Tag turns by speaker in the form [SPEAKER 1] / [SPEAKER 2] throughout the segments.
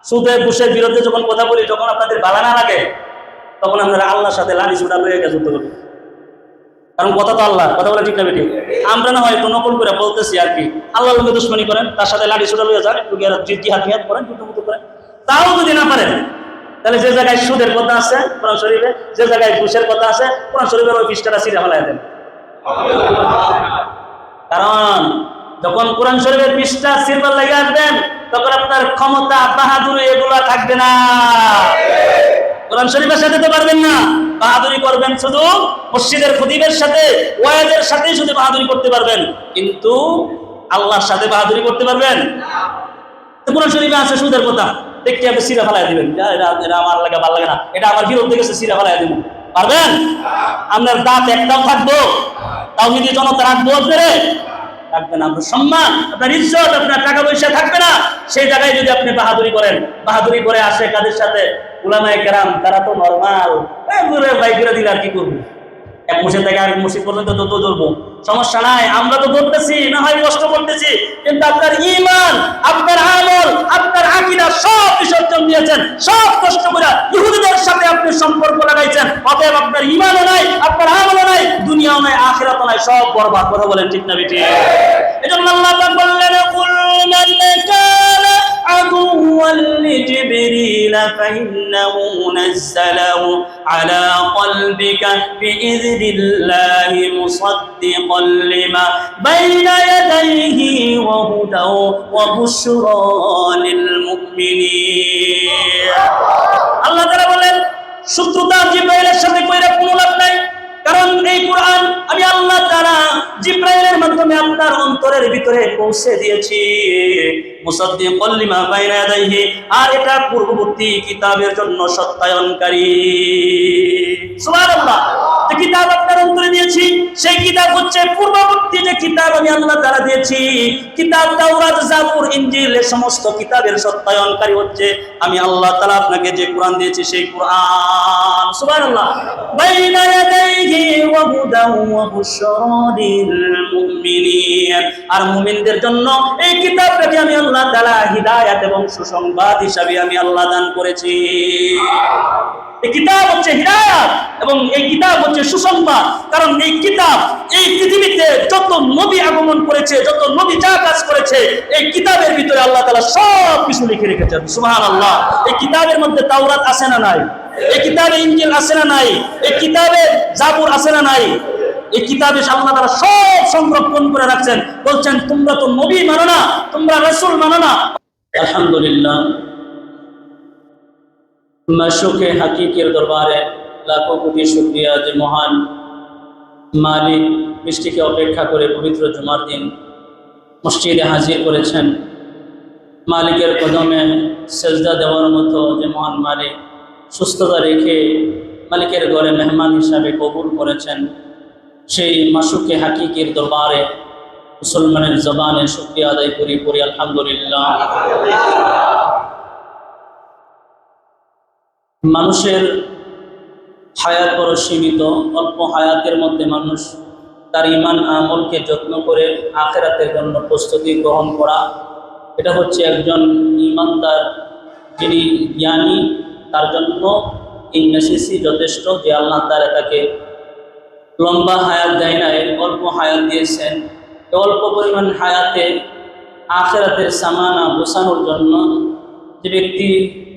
[SPEAKER 1] সুদে ঘুষের বিরুদ্ধে যখন কথা বলি, যখন আপনাদের ভালো না লাগে, তখন আপনারা আল্লাহর সাথে লাঠি ছুটা লয়ে গিয়ে যুদ্ধ করবেন। কারণ কথা তো আল্লাহ, কথা বলে ঠিক না বেঠিক? আমরা না হয়তো নকল করে বলতেছি আর কি, আল্লাহর লোকে দুশ্মনী করেন, তার সাথে লাঠি ছুটা লয়ে যান, একটু জিহাদ মিহাদ করেন, যুদ্ধ করেন। তাও যদি না পারেন, তাহলে যে জায়গায় সুদের কথা আছে কোরআন শরীফে, যে জায়গায় ঘুষের কথা আছে কোরআন শরীফের ওই পৃষ্ঠাটা ছিঁড়ে ফেলাই দেন। কারণ যখন কোরআন শরীফের পৃষ্ঠা ছিঁড়বার লাগে আসবেন, তখন আপনার ক্ষমতা, বাহাদুরি এগুলা থাকবে না। কোরআন শরীফের সাথে তো পারবেন না, বাহাদুরি করবেন শুধু মসজিদের খতিবের সাথে, ওয়াইজের সাথে শুধু বাহাদুরি করতে পারবেন, কিন্তু আল্লাহর সাথে বাহাদুরি করতে পারবেন? কোরআন শরীফে আছে সুদের কথা, দেখতে আপনি সিরা ফেলাই দিবেন, এটা আমার লাগে ভালো লাগে না, এটা আমার বিরুদ্ধে গেছে, সিরা ফেলাই দিবেন। পারবেন? আপনার দাঁত একটাও থাকবো, তাও যদি জনতা রাখবো আপনারে থাকবে না। আপনার সম্মান, আপনার ইজ্জত, আপনার টাকা পয়সা থাকবে না। সেই জায়গায় যদি আপনি বাহাদুরি করেন, বাহাদুরি করে আসে কাদের সাথে? উলামায়ে কেরাম, তারা তো নরমাল, বাইকরা দিলে আর কি করবো? এক মসজিদ থেকে আরেক মসজিদ পর্যন্ত যত ধরবো, সমস্যা নাই, আমরা তো ধরতেছি, না হয় কষ্ট করতেছি, কিন্তু আপনার ঈমান, আপনার আমল, আপনার আকীদা সব বিসর্জন দিয়েছেন, সব কষ্ট করে ইহুদিদের সাথে আপনি সম্পর্ক লাগাইছেন, অতএব আপনার ঈমানও নাই, আপনার আমলও নাই, দুনিয়াও নাই, আখিরাতও নাই, সব বরবাদ। কথা বলেন ঠিক না বেঠিক? এজন্য আল্লাহ পাক বললেন, কুল মান কানা আদুওয়ান লিজিবরিল ফাইন্নাহু নাযালাহু আলা কলবিকা বিইذনিল্লাহি মুসাদ্দিকান লিমা বাইনা ইয়াদাইহি ওয়া হুদাও ওয়া বুশরা লিল মুমিনিন। আল্লাহ তাআলা বলেন, শত্রুতা জিবরাইলের সাথে কইরা কোনো লাভ নাই, কারণ এই কোরআন আমি আল্লাহ তাআলা জিবরাইলের মাধ্যমে আপনার অন্তরের ভিতরে পৌঁছে দিয়েছি, মুসাদ্দিকান লিমা বাইনা ইয়াদাইহি, আর এটা পূর্ববর্তী কিতাবের জন্য সত্যায়নকারী। সুবহানাল্লাহ। যে কিতাব আপনার অন্তরে দিয়েছি, সেই কিতাব হচ্ছে পূর্ববর্তী যে কিতাব আমি আল্লাহ তাআলা দিয়েছি, কিতাব তাওরাত, জাবুর, ইনজিল, এই সমস্ত কিতাবের সত্যায়নকারী হচ্ছে আমি আল্লাহ তাআলা আপনাকে যে কোরআন দিয়েছি সেই কোরআন। সুবহানাল্লাহ। বাইনা ইয়াদাইহি ওয়া হুদাও ওয়া বুশরা লিল মুমিনিন, আর মুমিনদের জন্য এই কিতাবটাকে আমি আল্লাহ তাআলা হিদায়াত এবং সুসংবাদ হিসাবে আমি আল্লাহ দান করেছি। এই কিতাব হচ্ছে হিদায়াত এবং এই কিতাব হচ্ছে সুসংবাদ, কারণ এই কিতাব, এই পৃথিবীতে যত নবী আগমন করেছে, যত নবী যা কাজ করেছে, এই কিতাবের ভিতরে আল্লাহ তাআলা সব কিছু লিখে রেখেছেন। সুবহানাল্লাহ। এই কিতাবের মধ্যে তাওরাত আছে না নাই? এই কিতাবে ইনজিল আছে না নাই? এই কিতাবে জাবুর আছে না নাই? এই কিতাবে আল্লাহ তাআলা সব সংরক্ষণ করে রাখছেন। বলছেন, তোমরা তো নবী মানো না, তোমরা রাসূল মানো না। আলহামদুলিল্লাহ, মাশুকে হাকিকের দরবারে লাখো কোটি শুকরিয়া যে মহান মালিক বৃষ্টিকে অপেক্ষা করে পবিত্র জুমার দিন মসজিদে হাজির করেছেন। মালিকের কদমে সেজদা দেওয়ার মতো যে মহান মালিক সুস্থতা রেখে মালিকের ঘরে মেহমান হিসাবে কবুল করেছেন, সেই মাশুকে হাকিকের দরবারে মুসলমানের জবানে শুকরিয়া আদায় করি আলহামদুলিল্লাহ। মানুষের হায়াত বড় সীমিত, অল্প হায়াতের মধ্যে মানুষ তার ঈমান আমলকে যত্ন করে আখিরাতের জন্য প্রস্তুতি গ্রহণ করা, এটা হচ্ছে একজন ঈমানদার, যিনি জ্ঞানী, তার জন্য এই নেসেসি যথেষ্ট যে আল্লাহ তাআলা তাকে লম্বা হায়াত দেয় না, অল্প হায়াত দিয়েছেন। অল্প পরিমাণ হায়াতে আখিরাতের সামানা গোছানোর জন্য যে ব্যক্তি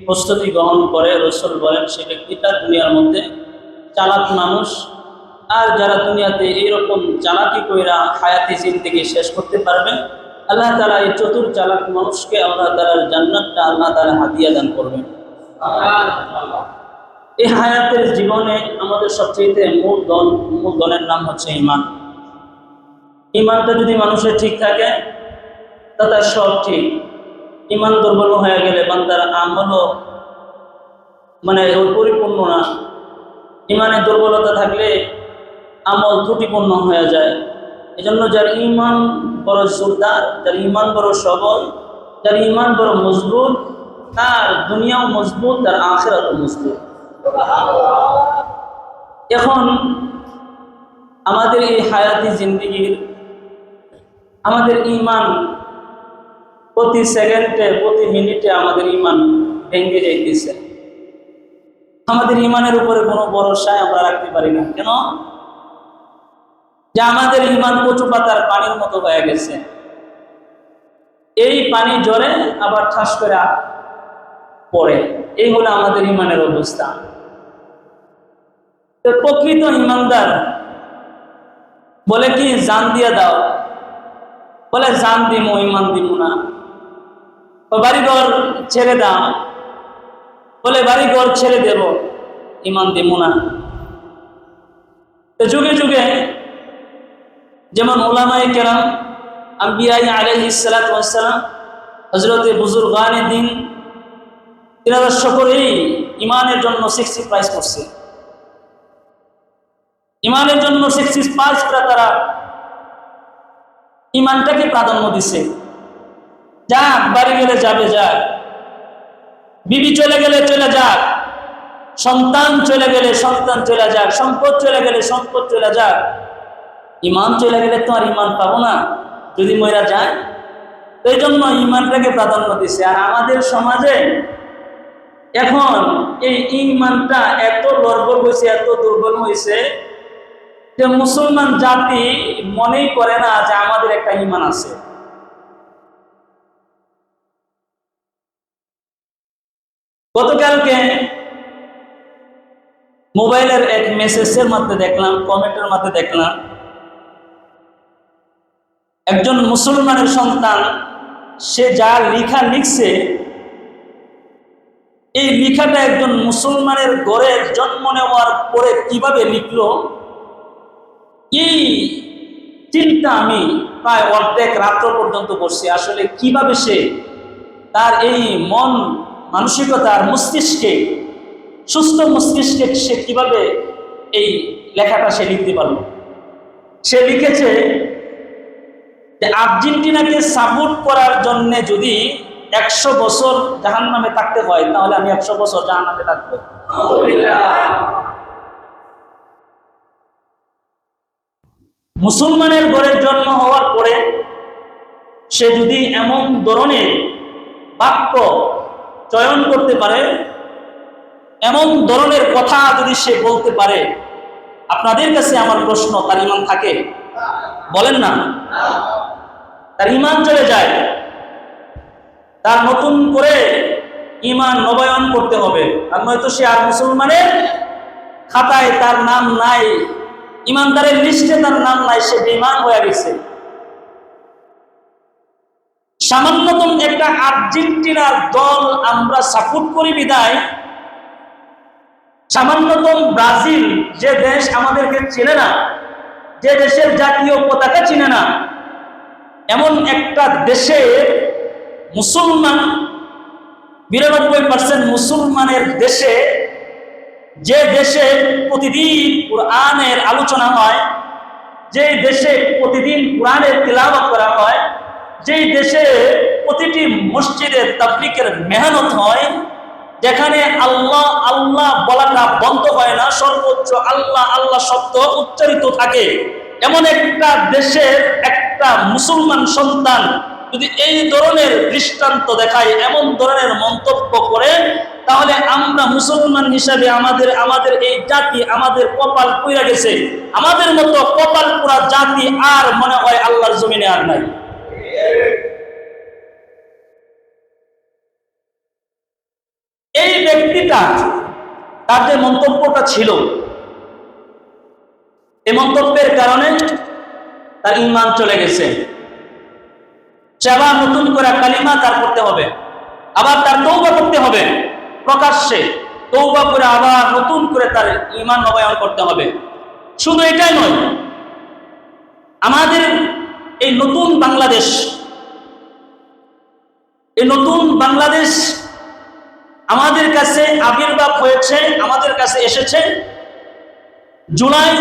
[SPEAKER 1] প্রস্তুতি গ্রহণ করে, রাসূল বলেন সে ব্যক্তিটা দুনিয়ার মধ্যে চালাক মানুষ। আর যারা দুনিয়াতে এইরকম চালাকি কইরা হায়াতি জিন্দেগি শেষ করতে পারবে, আল্লাহ তাআলা এই চতুর চালাক মানুষকে আল্লাহ তাআলার জান্নাতটা আল্লাহ তাআলা হাদিয়া দান করবেন। এই হায়াতের জীবনে আমাদের সবচেয়ে মূল ধনের নাম হচ্ছে ঈমান। ঈমানটা যদি মানুষের ঠিক থাকে তার সব ঠিক। ঈমান দুর্বল হয়ে গেলে বান্দার আমলও পরিপূর্ণ না। ঈমানের দুর্বলতা থাকলে আমল ত্রুটিপূর্ণ হয়ে যায়। এজন্য যার ঈমান বড় জোরদার, যার ঈমান বড় সবল, যার ঈমান বড় মজবুত, তার দুনিয়াও মজবুত, তার আখিরাতও মজবুত। এখন আমাদের এই হায়াতি জিন্দেগির, আমাদের ঈমান প্রতি সেকেন্ডে, প্রতি মিনিটে আমাদের ঈমান ভেঙে যাইতেছে। আমাদের ইমানের উপরে কোনো ভরসায় আমরা রাখতে পারি না। কেন? যে আমাদের ইমান কচু পাতার পানির মতো হয়ে গেছে। এই পানি জ্বরে আবার ঠাস করে পড়ে। এই হলো আমাদের ইমানের অবস্থা। তো প্রকৃত ইমানদার বলে কি জান দিয়ে দাও, বলে জান দিমো, ইমান দিমু না। বাড়িঘর ছেড়ে দাও, বলে বাড়িঘর ছেড়ে দেব, ইমান দিমু না। তো যুগে যুগে যেমন ওলামায়ে কেরাম, আম্বিয়া আলাইহিস সালাতু ওয়াস সালাম, হযরতে বুজুরগানে দ্বীন, তিনারা সকলেই ইমানের জন্য স্যাক্রিফাইস করছে। ইমানের জন্য স্যাক্রিফাইস করে তারা ইমানটাকে প্রাধান্য দিছে। যাক, বাড়ি গেলে যাবে যাক, বিবি চলে গেলে চলে যাক, সন্তান চলে গেলে সন্তান চলে যাক, সম্পদ চলে গেলে সম্পদ চলে যাক, ইমান চলে গেলে তো আর ইমান পাবো না যদি মইরা যায়। তো এই জন্য ইমানটাকে প্রাধান্য দিছে। আর আমাদের সমাজে এখন এই ইমানটা এত দুর্বল হয়েছে, এত দুর্বল হয়েছে যে মুসলমান জাতি মনেই করে না যে আমাদের একটা ইমান আছে। গতকালকে মোবাইলের এক মেসেজের মধ্যে দেখলাম, কমেন্টের মধ্যে দেখলাম, একজন মুসলমানের সন্তান সে যা লেখা লিখছে, এই লেখাটা একজন মুসলমানের ঘরে জন্ম নেওয়ার পরে কিভাবে লিখলো, এই চিন্তা আমি প্রায় অর্ধেক রাত্র পর্যন্ত করছি। আসলে কিভাবে সে তার এই মন মানসিকতার মস্তিষ্কে, সুস্থ মস্তিষ্কে সে কিভাবে এই লেখাটা সে লিখতে পারল। সে লিখেছে যে আর্জেন্টিনাকে সাপোর্ট করার জন্য যদি 100 বছর জাহান্নামে থাকতে হয়, তাহলে আমি 100 বছর জাহান্নামে থাকবো। মুসলমানের ঘরের জন্ম হওয়ার পরে সে যদি এমন ধরনের বাক্য চয়ন করতে পারে, এমন ধরনের কথা যদি সে বলতে পারে, আপনাদের কাছে আমার প্রশ্ন, তার ইমান থাকে? বলেন না। তার ইমান চলে যায়। তার নতুন করে ইমান নবায়ন করতে হবে, আর নয়তো সে আর মুসলমানের খাতায় তার নাম নাই, ইমানদারের লিস্টে তার নাম নাই, সে বেঈমান হয়ে গেছে। সামান্যতম একটা আর্জেন্টিনার দল আমরা সাপোর্ট করি বিদায়, সামান্যতম ব্রাজিল যে দেশ আমাদেরকে চেনে না, যে দেশের জাতীয় পতাকা চিনে না, এমন একটা দেশে মুসলমান 92% মুসলমানের দেশে, যে দেশে প্রতিদিন কোরআনের আলোচনা হয়, যে দেশে প্রতিদিন কোরআনের তিলাওয়াত করা হয়, যেই দেশে প্রতিটি মসজিদে তাবলীগের মেহনত হয়, যেখানে আল্লাহ আল্লাহ বলাটা বন্ধ হয় না, সর্বোচ্চ আল্লাহ আল্লাহ শব্দ উচ্চারিত থাকে, এমন একটা দেশের একটা মুসলমান সন্তান যদি এই ধরনের দৃষ্টান্ত দেখায়, এমন ধরনের মন্তব্য করে, তাহলে আমরা মুসলমান হিসাবে আমাদের এই জাতি, আমাদের কপাল পুড়ে গেছে। আমাদের মতো কপাল পুরা জাতি আর মনে হয় আল্লাহর জমিনে আর নাই। এই ব্যক্তিটা, তার যে মন্তব্যটা ছিল, এই মন্তব্যের কারণে তার ঈমান চলে গেছে। সে আবার নতুন করে কালিমা তার করতে হবে, আবার তার তওবা করতে হবে, প্রকাশ্যে তওবা করে আবার নতুন করে তার ঈমান নবায়ন করতে হবে। শুধু এটাই নয়, আমাদের এই নতুন বাংলাদেশ, এই নতুন বাংলাদেশ আমাদের কাছে আবির্ভাব হয়েছে, আমাদের কাছে এসেছে জুলাই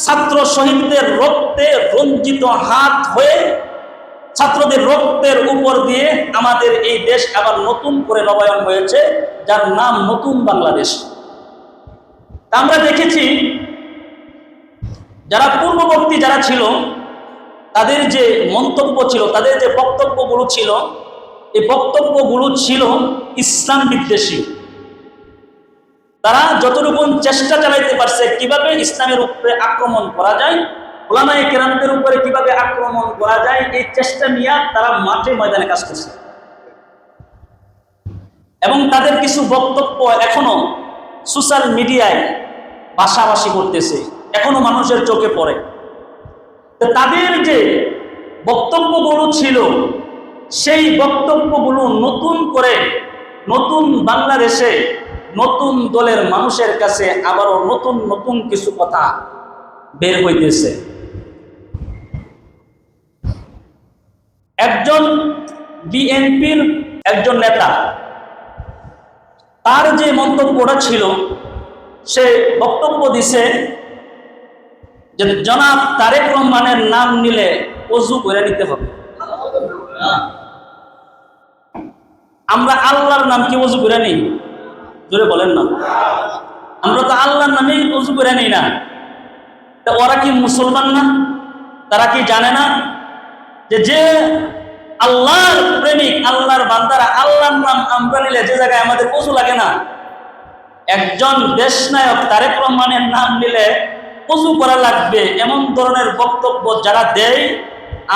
[SPEAKER 1] ছাত্র শহীদদের রক্তে রঞ্জিত হাত হয়ে, ছাত্রদের রক্তের উপর দিয়ে আমাদের এই দেশ আবার নতুন করে নবায়ন হয়েছে, যার নাম নতুন বাংলাদেশ। আমরা দেখেছি যারা পূর্ববর্তী যারা ছিল, তাদের যে মন্তব্য ছিল, তাদের যে বক্তব্যগুলো ছিল, এই বক্তব্যগুলো ছিল ইসলাম বিদ্বেষী। তারা যতটুকু চেষ্টা চালাইতে পারছে কিভাবে ইসলামের উপরে আক্রমণ করা যায়, উলামায়ে কেরামদের উপরে কিভাবে আক্রমণ করা যায়, এই চেষ্টা নিয়ে তারা মাঠে ময়দানে কাজ করছে। এবং তাদের কিছু বক্তব্য এখনো সোশ্যাল মিডিয়ায় পাশাপাশি করতেছে, এখনো মানুষের চোখে পড়ে। তো তাদের যে বক্তব্যগুলো ছিল, সেই বক্তব্যগুলো নতুন করে নতুন বাংলাদেশে নতুন দলের মানুষের কাছে আবারও নতুন নতুন কিছু কথা বের হইতেছে। একজন বিএনপির একজন নেতা, তার যে মন্তব্যটা ছিল, সে বক্তব্য দিছে যে জনাব তারেক রহমানের নাম নিলে ওযু করে নিতে হবে। আমরা আল্লাহর নাম কি ওযু করে নিই? জোরে বলেন না। আমরা তো আল্লাহর নামেই ওযু করে নিই না। তা ওরা কি মুসলমান না? তারা কি জানে না যে আল্লাহর প্রেমিক, আল্লাহর বান্দারা আল্লাহর নাম আমরা নিলে যে জায়গায় আমাদের ওযু লাগে না, একজন দেশনায়ক তারেক রহমানের নাম নিলে ওযু করা লাগবে, এমন ধরনের বক্তব্য যারা দেয়,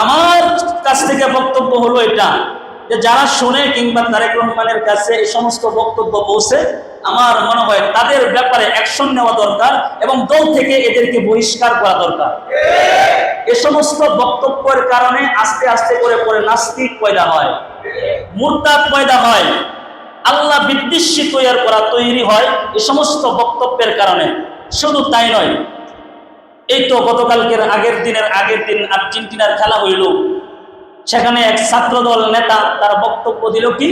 [SPEAKER 1] আমার কাছ থেকে বক্তব্য হলো এটা যে যারা শুনে কিংবা তারেক রহমানের কাছে এই সমস্ত বক্তব্য পৌঁছে, আমার মনে হয় তাদের ব্যাপারে অ্যাকশন নেওয়া দরকার এবং দল থেকে এদেরকে বহিষ্কার করা দরকার। এ সমস্ত বক্তব্যের কারণে আস্তে আস্তে করে পরে নাস্তিক পয়দা হয়, মুরতাদ পয়দা হয়, আল্লাহ বিদ্বেষী তৈরি হয় এই সমস্ত বক্তব্যের কারণে। শুধু তাই নয়, এই তো গতকালকের আগের দিন আর্জেন্টিনার খেলা হইল, সেখানে এক ছাত্রদল নেতা তার বক্তব্য দিল কি?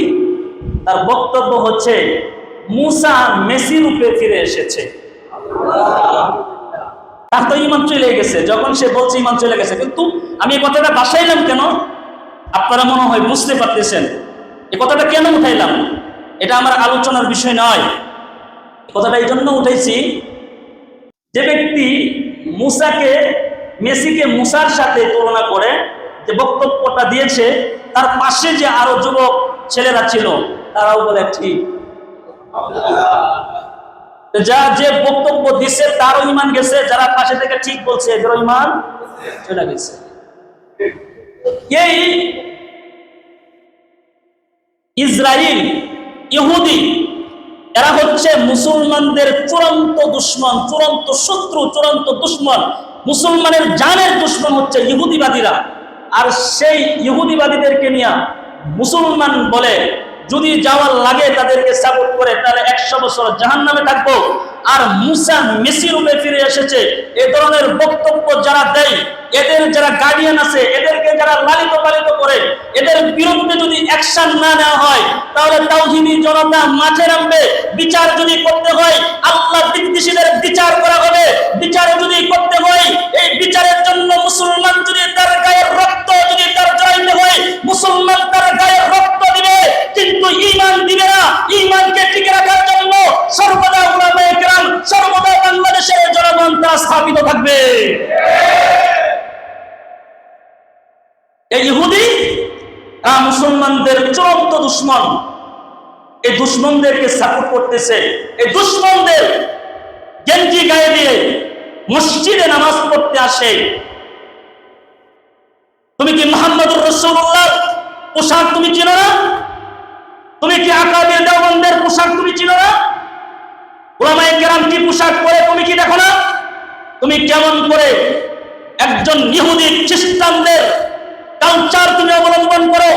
[SPEAKER 1] তার বক্তব্য হচ্ছে মুসা মেসি রূপে ফিরে এসেছে। তার তো ঈমান চলে গেছে, যখন সে বলছে ঈমান চলে গেছে। কিন্তু আমি এই কথাটা বাসাইলাম কেন, আপনারা মনে হয় বুঝতে পারতেছেন এই কথাটা কেন উঠাইলাম। এটা আমার আলোচনার বিষয় নয়, কথাটা এই জন্য উঠাইছি, যে ব্যক্তি মেসিকে মুসার সাথে তুলনা করে যে বক্তব্যটা দিয়েছে, তার পাশে যে আরো যুবক ছেলেরা ছিল তারাও বলে ঠিক, যে বক্তব্য দিছে তারও ঈমান গেছে, যারা পাশে থেকে ঠিক বলছে এদেরও ঈমান চলে গেছে। এই ইসরায়েল, ইহুদি, এরা হচ্ছে মুসলমানদের চূড়ান্ত দুশমন, চূড়ান্ত শত্রু, চূড়ান্ত দুশমন। মুসলমানের জানের দুশমন হচ্ছে ইহুদিবাদীরা। আর সেই ইহুদিবাদীদেরকে নিয়ে মুসলমান বলে যদি যাওয়ার লাগে তাদেরকে সাপোর্ট করে, তাহলে 100 বছর জাহান্নামে থাকবো। আর মুসা মেসি রূপে ফিরে এসেছে, এ ধরনের বক্তব্য যারা দেয়, এদের যারা গার্ডিয়ান আছে, এদেরকে যারা লালিত পালিত করে, এদের বিরুদ্ধে যদি অ্যাকশন না নেওয়া হয়, তাহলে তাওহীদি জনতা মাঠে নামবে। বিচার যদি করতে হয়, আল্লাহ বিদ্বেষীদের বিচার করা হবে। বিচার যদি করতে হয়, এই বিচারের জন্য মুসলমান যদি তার গায়ের রক্ত যদি তার জড়াইতে হয়, মুসলমান তার গায়ের রক্ত দিবে, কিন্তু ঈমান দিবে না। ঈমানকে টিকে রাখার জন্য সর্বদা উলামায়ে কেরাম, সর্বদা বাংলাদেশের জনগণ তা স্থাপিত থাকবে। এই ইহুদি মুসলমানদের চূড়ান্ত দুশমন, এই দুশমনদেরকে সাপোর্ট করতেছে। এই দুশমনদের গেঞ্জি গায়ে দিয়ে মসজিদে নামাজ পড়তে আসে। তুমি কি মুহাম্মদুর রাসূলুল্লাহ পোশাক তুমি চিনো না? তুমি কি আকাবির দেওবন্দের পোশাক তুমি চিনো না? উলামায়ে কেরাম কি পোশাক পরে তুমি কি দেখো না? তুমি কেমন করে একজন ইহুদি খ্রিস্টানদের কালচার তুমি অবলম্বন করো,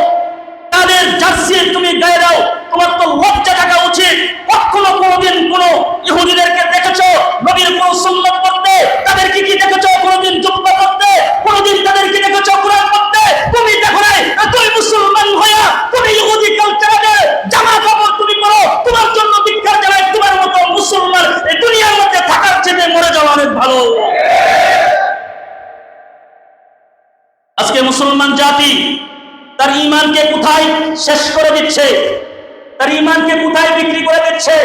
[SPEAKER 1] তাদের জার্সি তুমি গায়ে দাও? তোমার তো লজ্জা থাকা উচিত। কখনো কোনোদিন কোন ইহুদিদেরকে দেখেছো নবীর কোন সুন্নাত পড়তে? তাদেরকে কি দেখেছো কোনোদিন জুব্বা পড়তে? কোনোদিন তাদেরকে দেখেছো কোরআন পড়তে? তুমি দেখো নাই। তুই মুসলমান হইয়া তুমি ইহুদি কালচারে জামা কাপড় তুমি পরো, তোমার জন্য ভিক্ষা চালায়। তোমার মতো মুসলমান এই দুনিয়ার মধ্যে থাকার চেয়ে মরে যাওয়া অনেক ভালো। আজকে মুসলমান জাতি তার ঈমানকে কোথায় শেষ করে দিচ্ছে, তার ঈমানকে কোথায় বিক্রি করে দিচ্ছে।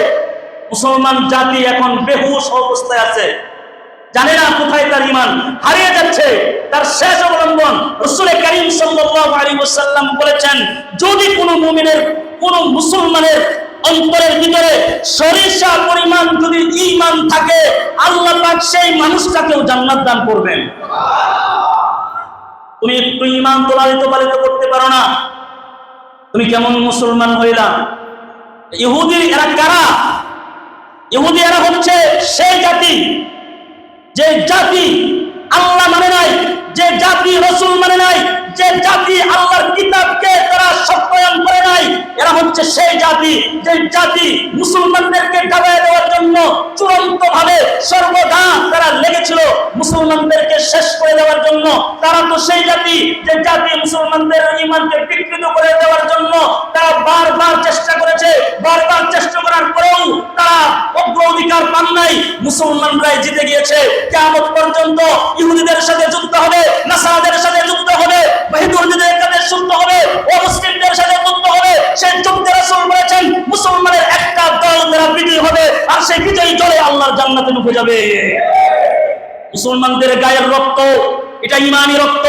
[SPEAKER 1] মুসলমান জাতি এখন বেহুশ অবস্থায় আছে। জানে না কোথায় তার ঈমান হারিয়ে যাচ্ছে। তার শেষ অবলম্বন রাসূল করিম সাল্লাল্লাহু আলাইহি ওয়াসাল্লাম বলেছেন, যদি কোনো মুমিনের, কোনো মুসলমানের অন্তরের ভিতরে সরিষা পরিমাণ যদি ঈমান থাকে, আল্লাহ পাক সেই মানুষটাকেও জান্নাত দান করবেন। তুমি একটু ঈমান তো লালিত পালিত করতে পারো না, তুমি কেমন মুসলমান হইলা? ইহুদি এরা কারা? ইহুদি এরা হচ্ছে সেই জাতি, যে জাতি আল্লাহ মানে নাই, যে জাতি রাসূল মানে নাই, যে জাতি আল্লাহর কিতাবকে তারা সত্যায়ন করে নাই। এরা হচ্ছে সেই জাতি, যে জাতি মুসলমানদেরকে দাবায় দেওয়ার জন্য চূড়ান্ত ভাবে সর্বদা তারা লেগেছিল, মুসলমানদেরকে শেষ করে দেওয়ার জন্য। তারা তো সেই জাতি, যে জাতি মুসলমানদের ঈমানকে বিকৃত করে দেওয়ার জন্য তারা বারবার চেষ্টা করেছে। বারবার চেষ্টা করার পরেও তারা অগ্রাধিকার পান নাই। মুসলমানরাই জিতে গিয়েছে। কিয়ামত পর্যন্ত ইহুদিদের সাথে যুদ্ধ হবে, নাসারাদের সাথে যুদ্ধ হবে, বেহুদীদের সাথে যুদ্ধ হবে, অমুসলিমদের সাথে যুদ্ধ হবে। সেই যুদ্ধে রাসূল বলেছেন, মুসলমানের একটা দল তারা বিজয়ী হবে, আর সেই বিজয়ী দলে আল্লাহর জান্নাতে ঢুকে যাবে। মুসলমানদের গায়ের রক্ত এটা ঈমানি রক্ত,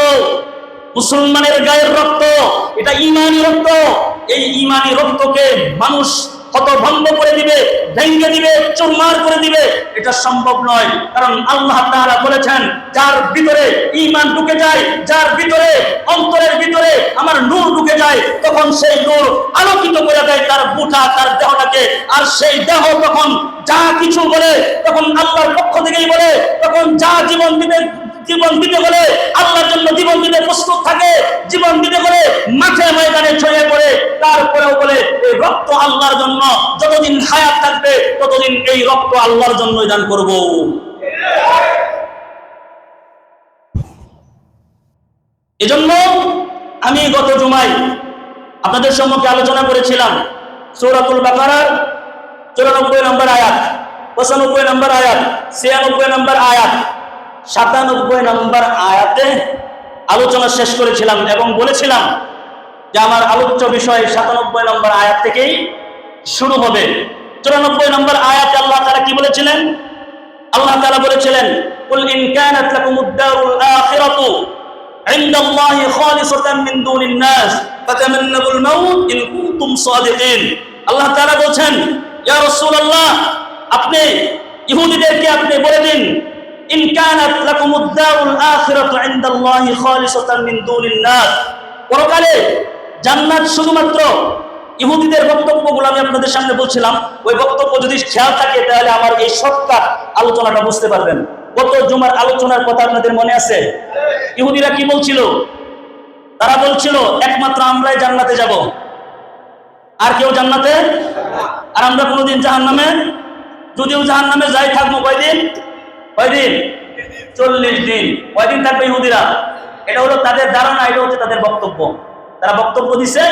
[SPEAKER 1] মুসলমানের গায়ের রক্ত এটা ঈমানি রক্ত। এই ঈমানি রক্তকে মানুষ হতভম্ব করে দিবে, ভেঙে দিবে, চুরমার করে দিবে, এটা সম্ভব নয়। কারণ আল্লাহ তাআলা বলেছেন, যার ভিতরে ঈমান ঢুকে যায়, যার ভিতরে অন্তরের ভিতরে আমার নূর ঢুকে যায়, তখন সেই নূর আলোকিত করে দেয় তার বুটা, তার দেহটাকে। আর সেই দেহ তখন যা কিছু বলে, তখন আল্লাহর পক্ষ থেকেই বলে। তখন যা জীবন দিতে বলে আল্লাহর জন্য জীবন দিতে প্রস্তুত থাকে। জীবন দিতে বলে মাঠে ময়দানে ছড়িয়ে পড়ে। তারপরেও বলে এই রক্ত আল্লাহর জন্য, যতদিন হায়াত থাকবে ততদিন এই রক্ত আল্লাহর জন্যই দান করব। এজন্য আমি গত জুমায় আপনাদের সম্মুখে আলোচনা করেছিলাম সূরাতুল বাকারার 94 নম্বর আয়াত, 95 নম্বর আয়াত, 96 নম্বর আয়াত, 97 নম্বর আয়াতে আলোচনা শেষ করেছিলাম এবং বলেছিলাম যে আমার আলোচ্য বিষয় 97 নম্বর আয়াত থেকেই শুরু হবে। 94 নম্বর আয়াতে আল্লাহ তাআলা কি বলেছিলেন? আল্লাহ তাআলা বলেছিলেন, কুল ইন কানাত লাকুমুদ দারুল আখিরাতু ইনদাল্লাহি খালিসাতান মিন দুনিন নাস ফাতামান্নাবুল মাউত ইন কুনতুম সাদিকিন। আল্লাহ তাআলা বলেন, ইয়া রাসূলুল্লাহ, আপনি ইহুদিদেরকে আপনি বলে দিন, ইন কানাত লাকুমুদ দারুল আখিরাতু ইনদাল্লাহি খালিসাতান মিন দুনিন নাস, পরকালে জান্নাত শুধুমাত্র ইহুদিদের বক্তব্যগুলো আমি আপনাদের সামনে বলছিলাম। ওই বক্তব্য যদি খেয়াল থাকে তাহলে আমার এই শর্টকাট আলোচনাটা বুঝতে পারবেন। গত জুমার আলোচনার কথা আপনাদের মনে আছে? ইহুদিরা কি বলছিল? তারা বলছিল একমাত্র আমরাই জান্নাতে যাব, আর কেউ জান্নাতে, আর আমরা কোনোদিন জাহান্নামে, যদিও জাহান্নামে যাই থাকবো কয়দিন? 40 দিন। কয়দিন থাকবে ইহুদিরা? এটা হলো তাদের ধারণা, এটা হচ্ছে তাদের বক্তব্য। তারা বক্তব্য দিচ্ছে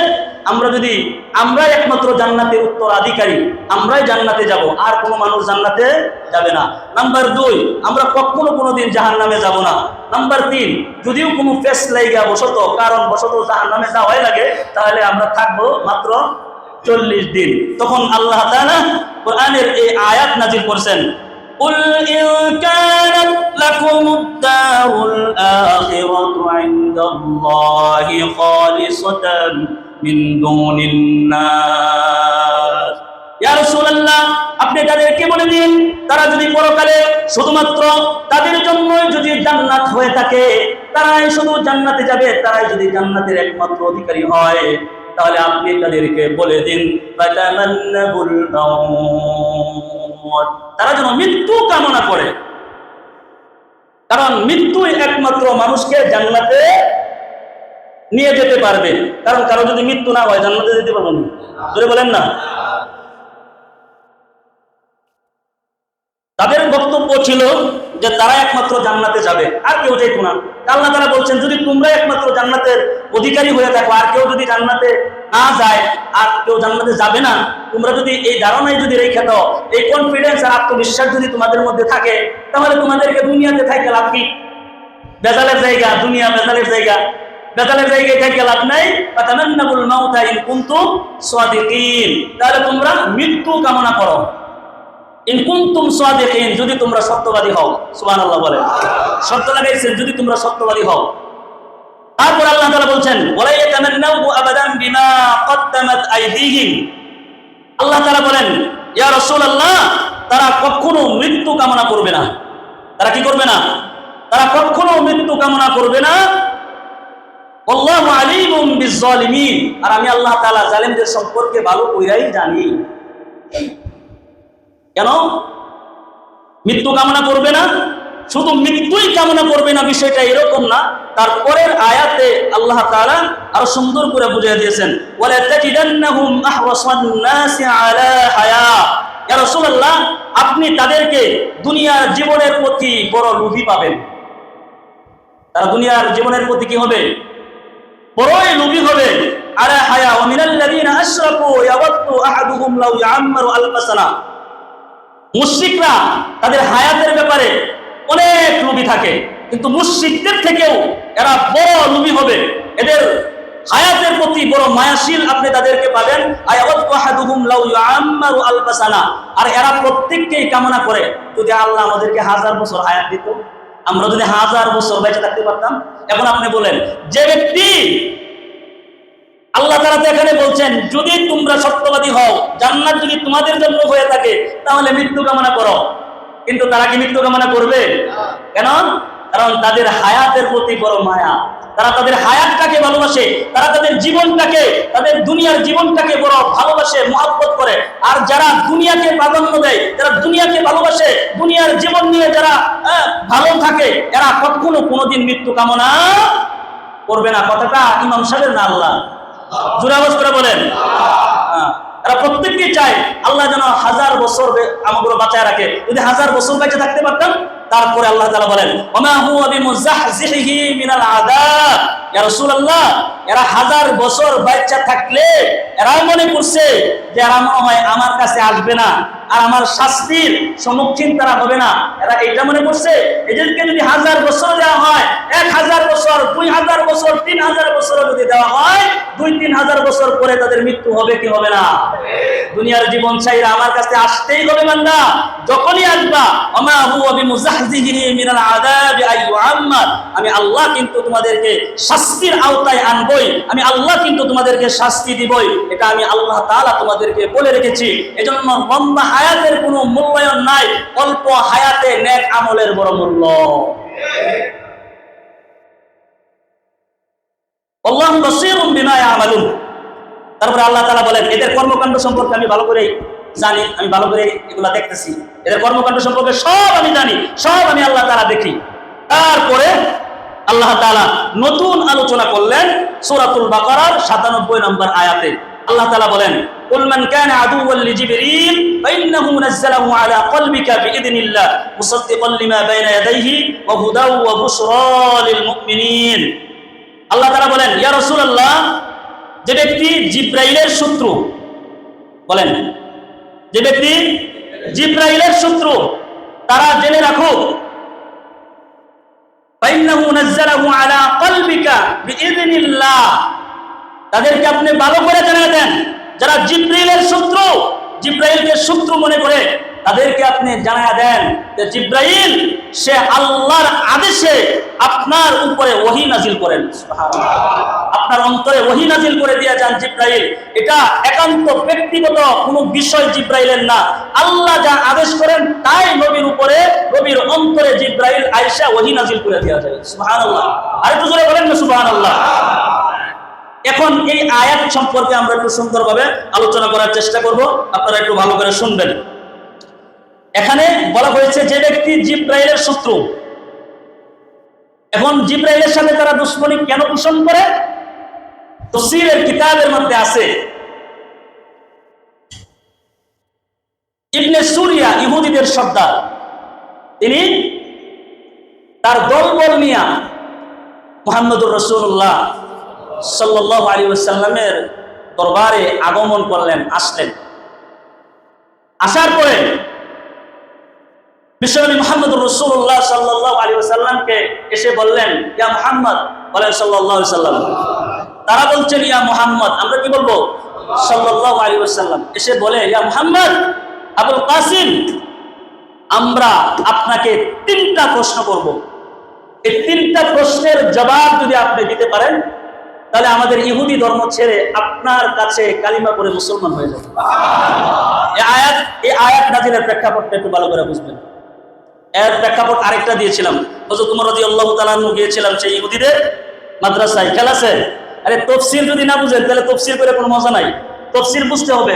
[SPEAKER 1] আমরাই একমাত্র জান্নাতের উত্তরাধিকারী, আমরাই জান্নাতে যাব, আর কোনো মানুষ জান্নাতে যাবে না। নাম্বার 2, আমরা কখনো কোনোদিন জাহান্নামে যাব না। নাম্বার 3, যদিও কোনো ফেস লাইগা বসত, কারণ বসত জাহান্নামে যাওয়াই লাগে, তাহলে আমরা থাকবো মাত্র 40 দিন। তখন আল্লাহ তাআলা কোরআনের এই আয়াত নাযিল করেছেন, قل إن كانت لكم الدار الآخرة عند الله خالصة من دون الناس। ইয়া রাসূলুল্লাহ, আপনি তাদেরকে বলে দিন, তারা যদি পরকালে শুধুমাত্র তাদের জন্যই যদি জান্নাত হয়ে থাকে, তারাই শুধু জান্নাতে যাবে, তারাই যদি জান্নাতের একমাত্র অধিকারী হয়, তাহলে আপনি তাদেরকে বলে দিন ফাতামান্নাবুল মাউত, তারা যেন মৃত্যু কামনা করে। কারণ মৃত্যু একমাত্র মানুষকে জান্নাতে নিয়ে যেতে পারবে। কারণ কারো যদি মৃত্যু না হয় জান্নাতে যেতে পারবে না। জোরে বলেন না। তাদের বক্তব্য ছিল যে তারা একমাত্র জান্নাতে যাবে, আর কেউ যেত না। আল্লাহ তাআলা বলছেন, যদি তোমরা একমাত্র জান্নাতের অধিকারী হয়ে থাকো, আর কেউ যদি জান্নাতে না যায়, আর কেউ জান্নাতে যাবে না, তোমরা যদি এই ধারণায় যদি রেখে দাও, এই কনফিডেন্স আর আত্মবিশ্বাস যদি তোমাদের মধ্যে থাকে, তাহলে তোমাদেরকে দুনিয়াতে থাকতে লাভ কি? বেজালের জায়গা দুনিয়া, বেজালের জায়গায় থাকতে লাভ নাই। ফাতামান্নাবুল মাউতা ইন কুনতুম সাদিকিন, তাহলে তোমরা মৃত্যু কামনা করো। ইন কুনতুম সাদিকিন, যদি তোমরা সত্যবাদী হও। সুবহানাল্লাহ বলেন, শর্ত লাগাইছেন যদি তোমরা সত্যবাদী হও। তারপর আল্লাহ তাআলা বলছেন ওয়ালা ইয়াতামান্নাহু আবাদান বিমা কদ্দামাত আইদিহিম। আল্লাহ তাআলা বলেন ইয়া রাসূলুল্লাহ, তারা কখনো মৃত্যু কামনা করবে না। তারা কি করবে না? তারা কখনো মৃত্যু কামনা করবে না। আল্লাহু আলিমুম বিজ-জালিমিন, আর আমি আল্লাহ তাআলা জালিমদের সম্পর্কে ভালো কইরাই জানি। কেন মৃত্যু কামনা করবে না? শুধু মৃত্যুই কামনা করবে না বিষয়টা এরকম না, তারপরের আয়াতে আল্লাহ তাআলা আরো সুন্দর করে বুঝিয়ে দিয়েছেন ওয়ালা তাজিদান্নাহুম আহওয়াসান নাসি আলা হায়া। ইয়া রাসূলুল্লাহ, আপনি তাদেরকে দুনিয়ার জীবনের প্রতি বড় লোভী পাবেন। তারা দুনিয়ার জীবনের প্রতি কি হবে? বড়ই লোভী হবে। আলা হায়া ওয়া মিনাল্লাযীনা আশরাকু ইয়াওয়াদ্দু আহাদুহুম লাউ ইয়াম্মারু আলফা সানা। মুশরিকরা তাদের হায়াতের ব্যাপারে অনেক লোভী থাকে, কিন্তু মুশরিকদের থেকেও এরা বড় লোভী হবে। এদের হায়াতের প্রতি বড় মায়াশীল আপনি তাদেরকে পাবেন। আয়াওয়াদু আহাদুহুম লাউ ইয়াম্মারু আলফা সানা, আর এরা প্রত্যেককেই কামনা করে যদি আল্লাহ আমাদেরকে 1000 বছর হায়াত দিত, আমরা যদি 1000 বছর বেঁচে থাকতে পারতাম। এখন আপনি বলেন, যে ব্যক্তি আল্লাহ তাআলা তো এখানে বলছেন যদি তোমরা সত্যবাদী হও, জান্নাত যদি তোমাদের জন্য হয়ে থাকে, তাহলে মৃত্যু কামনা করো। কিন্তু তারা কি মৃত্যু কামনা করবে? কেন? কারণ তাদের হায়াতের প্রতি বড় মায়া। তারা তাদের হায়াতটাকে ভালোবাসে, তারা তাদের জীবনটাকে, তাদের দুনিয়ার জীবনটাকে বড় ভালোবাসে, মহব্বত করে। আর যারা দুনিয়াকে প্রাধান্য দেয়, যারা দুনিয়াকে ভালোবাসে, দুনিয়ার জীবন নিয়ে যারা ভালো থাকে, এরা কখনো কোনোদিন মৃত্যু কামনা করবে না। কথাটা ইমাম সাহেবের না আল্লাহ? জোরে আওয়াজ করে বলেন। এরা প্রত্যেককে চায় আল্লাহ যেন 1000 বছর আমাগুলো বাঁচায় রাখে। যদি 1000 বছর বেঁচে থাকতে পারতাম। তারপরে আল্লাহ তাআলা বলেন ওমা হুয়া বিমুযাহজিহি মিনাল আযাব। ইয়া রাসূলুল্লাহ, এরা 1000 বছর বাঁচা থাকলে এরা মনে করছে যে এরা মনে হয় আমার কাছে আসবে না, আর আমার শাস্তির সম্মুখীন তারা হবে না। এরা এটা মনে করছে এদেরকে যদি 1000 বছর দেওয়া হয়, 1000 বছর, 2000 বছর, 3000 বছর যদি দেওয়া হয়, 2-3000 বছর পরে তাদের মৃত্যু হবে কি হবে না? দুনিয়ার জীবন চাইরা আমার কাছে আসতেই হবে বান্দা। যখনই আসবা ওমা হুয়া বিমুযাহজিহি মিনাল আযাবি আইয়ুআম্মার, আমি আল্লাহ কিন্তু তোমাদেরকে শাস্তির আওতায় আনবই, আমি আল্লাহ কিন্তু তোমাদেরকে শাস্তি দিবই। এটা আমি আল্লাহ তাআলা তোমাদেরকে বলে রেখেছি। এজন্য লম্বা হায়াতের কোনো মূল্যায়ন নাই, অল্প হায়াতে নেক আমলের বড় মূল্য। আল্লাহু বাসীরুম বিমা ইয়ামালুন। তারপরে আল্লাহ তাআলা বলেন এদের কর্মকাণ্ড সম্পর্কে আমি ভালো করে জানি, আমি ভালো করে এগুলা দেখতেছি, এদের কর্মকাণ্ড সম্পর্কে সব আমি জানি, সব আমি আল্লাহ তাআলা দেখি। তারপরে আল্লাহ তাআলা নতুন আলোচনা করলেন সূরাতুল বাকারার 97 নম্বর আয়াতে। আল্লাহ তাআলা বলেন কুল মান কানা আদুওয়ান লিজিবরিল ফাইন্নাহু নাযালাহু আলা কলবিকা বিইذনিল্লাহ মুসাদ্দিকান লিমা বাইনা ইয়াদাইহি ওয়া হুদাও ওয়া বুশরা লিল মুমিনিন। আল্লাহ তাআলা বলেন ইয়া রাসূলুল্লাহ, যে ব্যক্তি জিবরাইলের শত্রু, বলেন যে ব্যক্তি জিবরাইলের শত্রু, তারা জেনে রাখো ফাইন্নাহু নাযালাহু আলা কলবিকা বিইذনিল্লাহ, তাদেরকে আপনি ভালো করে জানিয়ে দেন যারা জিবরাইলের শত্রু, জিবরাইলকে শত্রু মনে করে, তাদেরকে আপনি জানিয়ে দেন যে জিবরাইল সে আল্লাহর আদেশে আপনার উপরে ওহী নাজিল করেন। সুবহানাল্লাহ, আপনার অন্তরে ওহী নাজিল করে দিয়ে যান জিবরাইল। এটা একান্ত ব্যক্তিগত কোনো বিষয় জিবরাইলের না, আল্লাহ যা আদেশ করেন তাই নবীর উপরে, নবীর অন্তরে জিবরাইল আয়েশা ওহী নাজিল করে দেওয়া যায়। সুবহানাল্লাহ, আরেকটু জোরে বলেন না সুবহানাল্লাহ। এখন এই আয়াত সম্পর্কে আমরা একটু সুন্দরভাবে আলোচনা করার চেষ্টা করব, আপনারা একটু ভালো করে শুনবেন। এখানে বলা হয়েছে যে ব্যক্তি জিবরাইলের শত্রু। এখন জিবরাইলের সাথে তারা দুশমনি কেন পোষণ করে? তাফসীরের কিতাবের মধ্যে আছে ইবনে সুরিয়া, ইহুদিদের সর্দার, তিনি তার দলবল নিয়ে মুহাম্মদুর রাসূলুল্লাহ সাল্লাল্লাহু আলাইহি ওয়াসাল্লামের দরবারে আগমন করলেন, আসলেন। আসার পরে বিশ্বনবী মুহাম্মদুর রাসূলুল্লাহ সাল্লাল্লাহু আলাইহি ওয়াসাল্লামকে এসে বললেন ইয়া মুহাম্মদ, বলেন সাল্লাল্লাহু আলাইহি ওয়াসাল্লাম। তারা বলছেন ইয়া মুহাম্মদ, আমরা কি বলবো? সাল্লাল্লাহু আলাইহি ওয়াসাল্লাম। এসে বলে ইয়া মুহাম্মদ, আবুল কাসিম আমরা আপনাকে 3টা প্রশ্ন করব। এই 3টা প্রশ্নের জবাব যদি আপনি দিতে পারেন তাহলে আমাদের ইহুদি ধর্ম ছেড়ে আপনার কাছে কালিমা পড়ে মুসলমান হয়ে যাবে। এই আয়াত নাজিলের প্রেক্ষাপটটা একটু ভালো করে বুঝবেন। এর প্রেক্ষাপট আরেকটা দিয়েছিলাম, হযরত ওমর রাদিয়াল্লাহু তাআলা আনহু গিয়েছিলাম সেই ইহুদিদের মাদ্রাসায় খেলাছে। আরে তফসির যদি না বুঝেন তাহলে তফসির করে কোনো মজা নাই। তফসির বুঝতে হবে।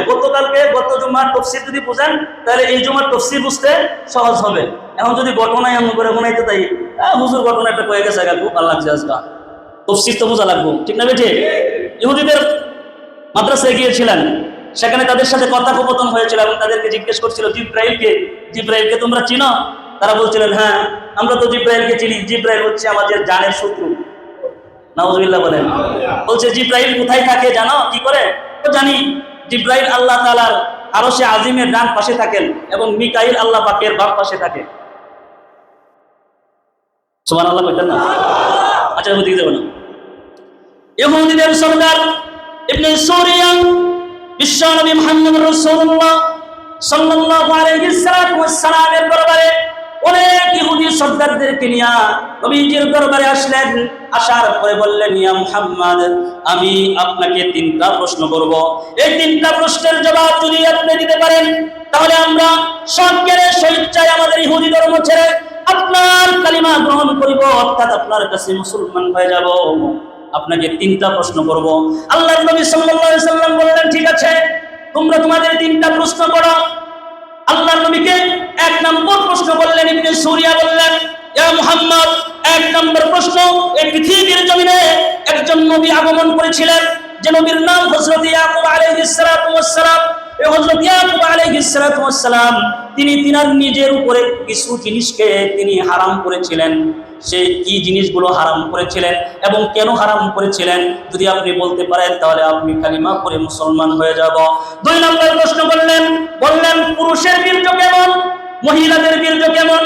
[SPEAKER 1] গত জুমার তফসির যদি বুঝেন তাহলে এই জুমার তফসির বুঝতে সহজ হবে। এখন যদি ঘটনায় এমন করে বানাইতে তাই হুজুর ঘটনা একটা কয়ে গেছে, খুব ভালো লাগছে আজকা, তফসির তো বোঝা লাগবো, ঠিক না বেঠে? ইহুদিদের মাদ্রাসায় গিয়েছিলেন, সেখানে তাদের সাথে কথোপকথন হয়েছিল এবং তাদেরকে জিজ্ঞেস করছিল জিব্রাইলকে তোমরা চিনো? তারা বলছিলেন হ্যাঁ আমরা তো জিব্রাইলকে চিনি, জিব্রাইল হচ্ছে আমাদের জানের শত্রু। নাউজুবিল্লাহ বলেন। বলছে জিব্রাইল কোথায় থাকে জানো? কি করে? তো জানি, জিব্রাইল আল্লাহ তাআলার আরশে আজিমের ডান পাশে থাকেন এবং মিকাইল আল্লাহ পাকের বাম পাশে থাকে। সুবহানাল্লাহ কইতেন না? আচ্ছা ওদিকে যাবো না। ইহুদিদের সরদার ইবনে সুরিয়া বিশ্বনবী মুহাম্মদ রাসূলুল্লাহ সাল্লাল্লাহু আলাইহি ওয়াসাল্লামের দরবারে অনেক ইহুদি সর্দারদেরকে নিয়ে নবীজির দরবারে আসলেন। আসার পরে বললেন, ইয়া মুহাম্মদ, আমি আপনাকে 3টা প্রশ্ন করব। এই 3টা প্রশ্নের জবাব যদি আপনি দিতে পারেন তাহলে আমরা সজ্ঞানে স্বেচ্ছায় আমাদের ইহুদি ধর্ম ছেড়ে আপনার কালিমা গ্রহণ করিব, অর্থাৎ আপনার কাছে মুসলমান হয়ে যাব। আপনাকে 3টা প্রশ্ন করব। আল্লাহর নবী সাল্লাল্লাহু আলাইহি সাল্লাম বললেন, ঠিক আছে, তোমরা তোমাদের 3টা প্রশ্ন করো। আল্লাহর নবীকে 1 নম্বর প্রশ্ন করলেন। ইবনে সুরিয়া বললেন, ইয়া মুহাম্মদ, 1 নম্বর প্রশ্ন, এই পৃথিবীর জমিনে একজন নবী আগমন করেছিলেন যে নবীর নাম হযরত ইয়াকুব আলাইহিস সালাতু ওয়াস সালাম। এই হযরত ইয়াকুব আলাইহিস সালাতু ওয়াস সালাম তিনি তিনার নিজের উপরে কিছু জিনিসকে তিনি হারাম করেছিলেন। সেই কি জিনিসগুলো হারাম করেছিলেন এবং কেন হারাম করেছিলেন যদি আপনি বলতে পারেন তাহলে আপনি কালিমা পড়ে মুসলমান হয়ে যাব। 2 নম্বর প্রশ্ন বললেন, পুরুষের বীর্য কেমন, মহিলাদের বীর্য কেমন,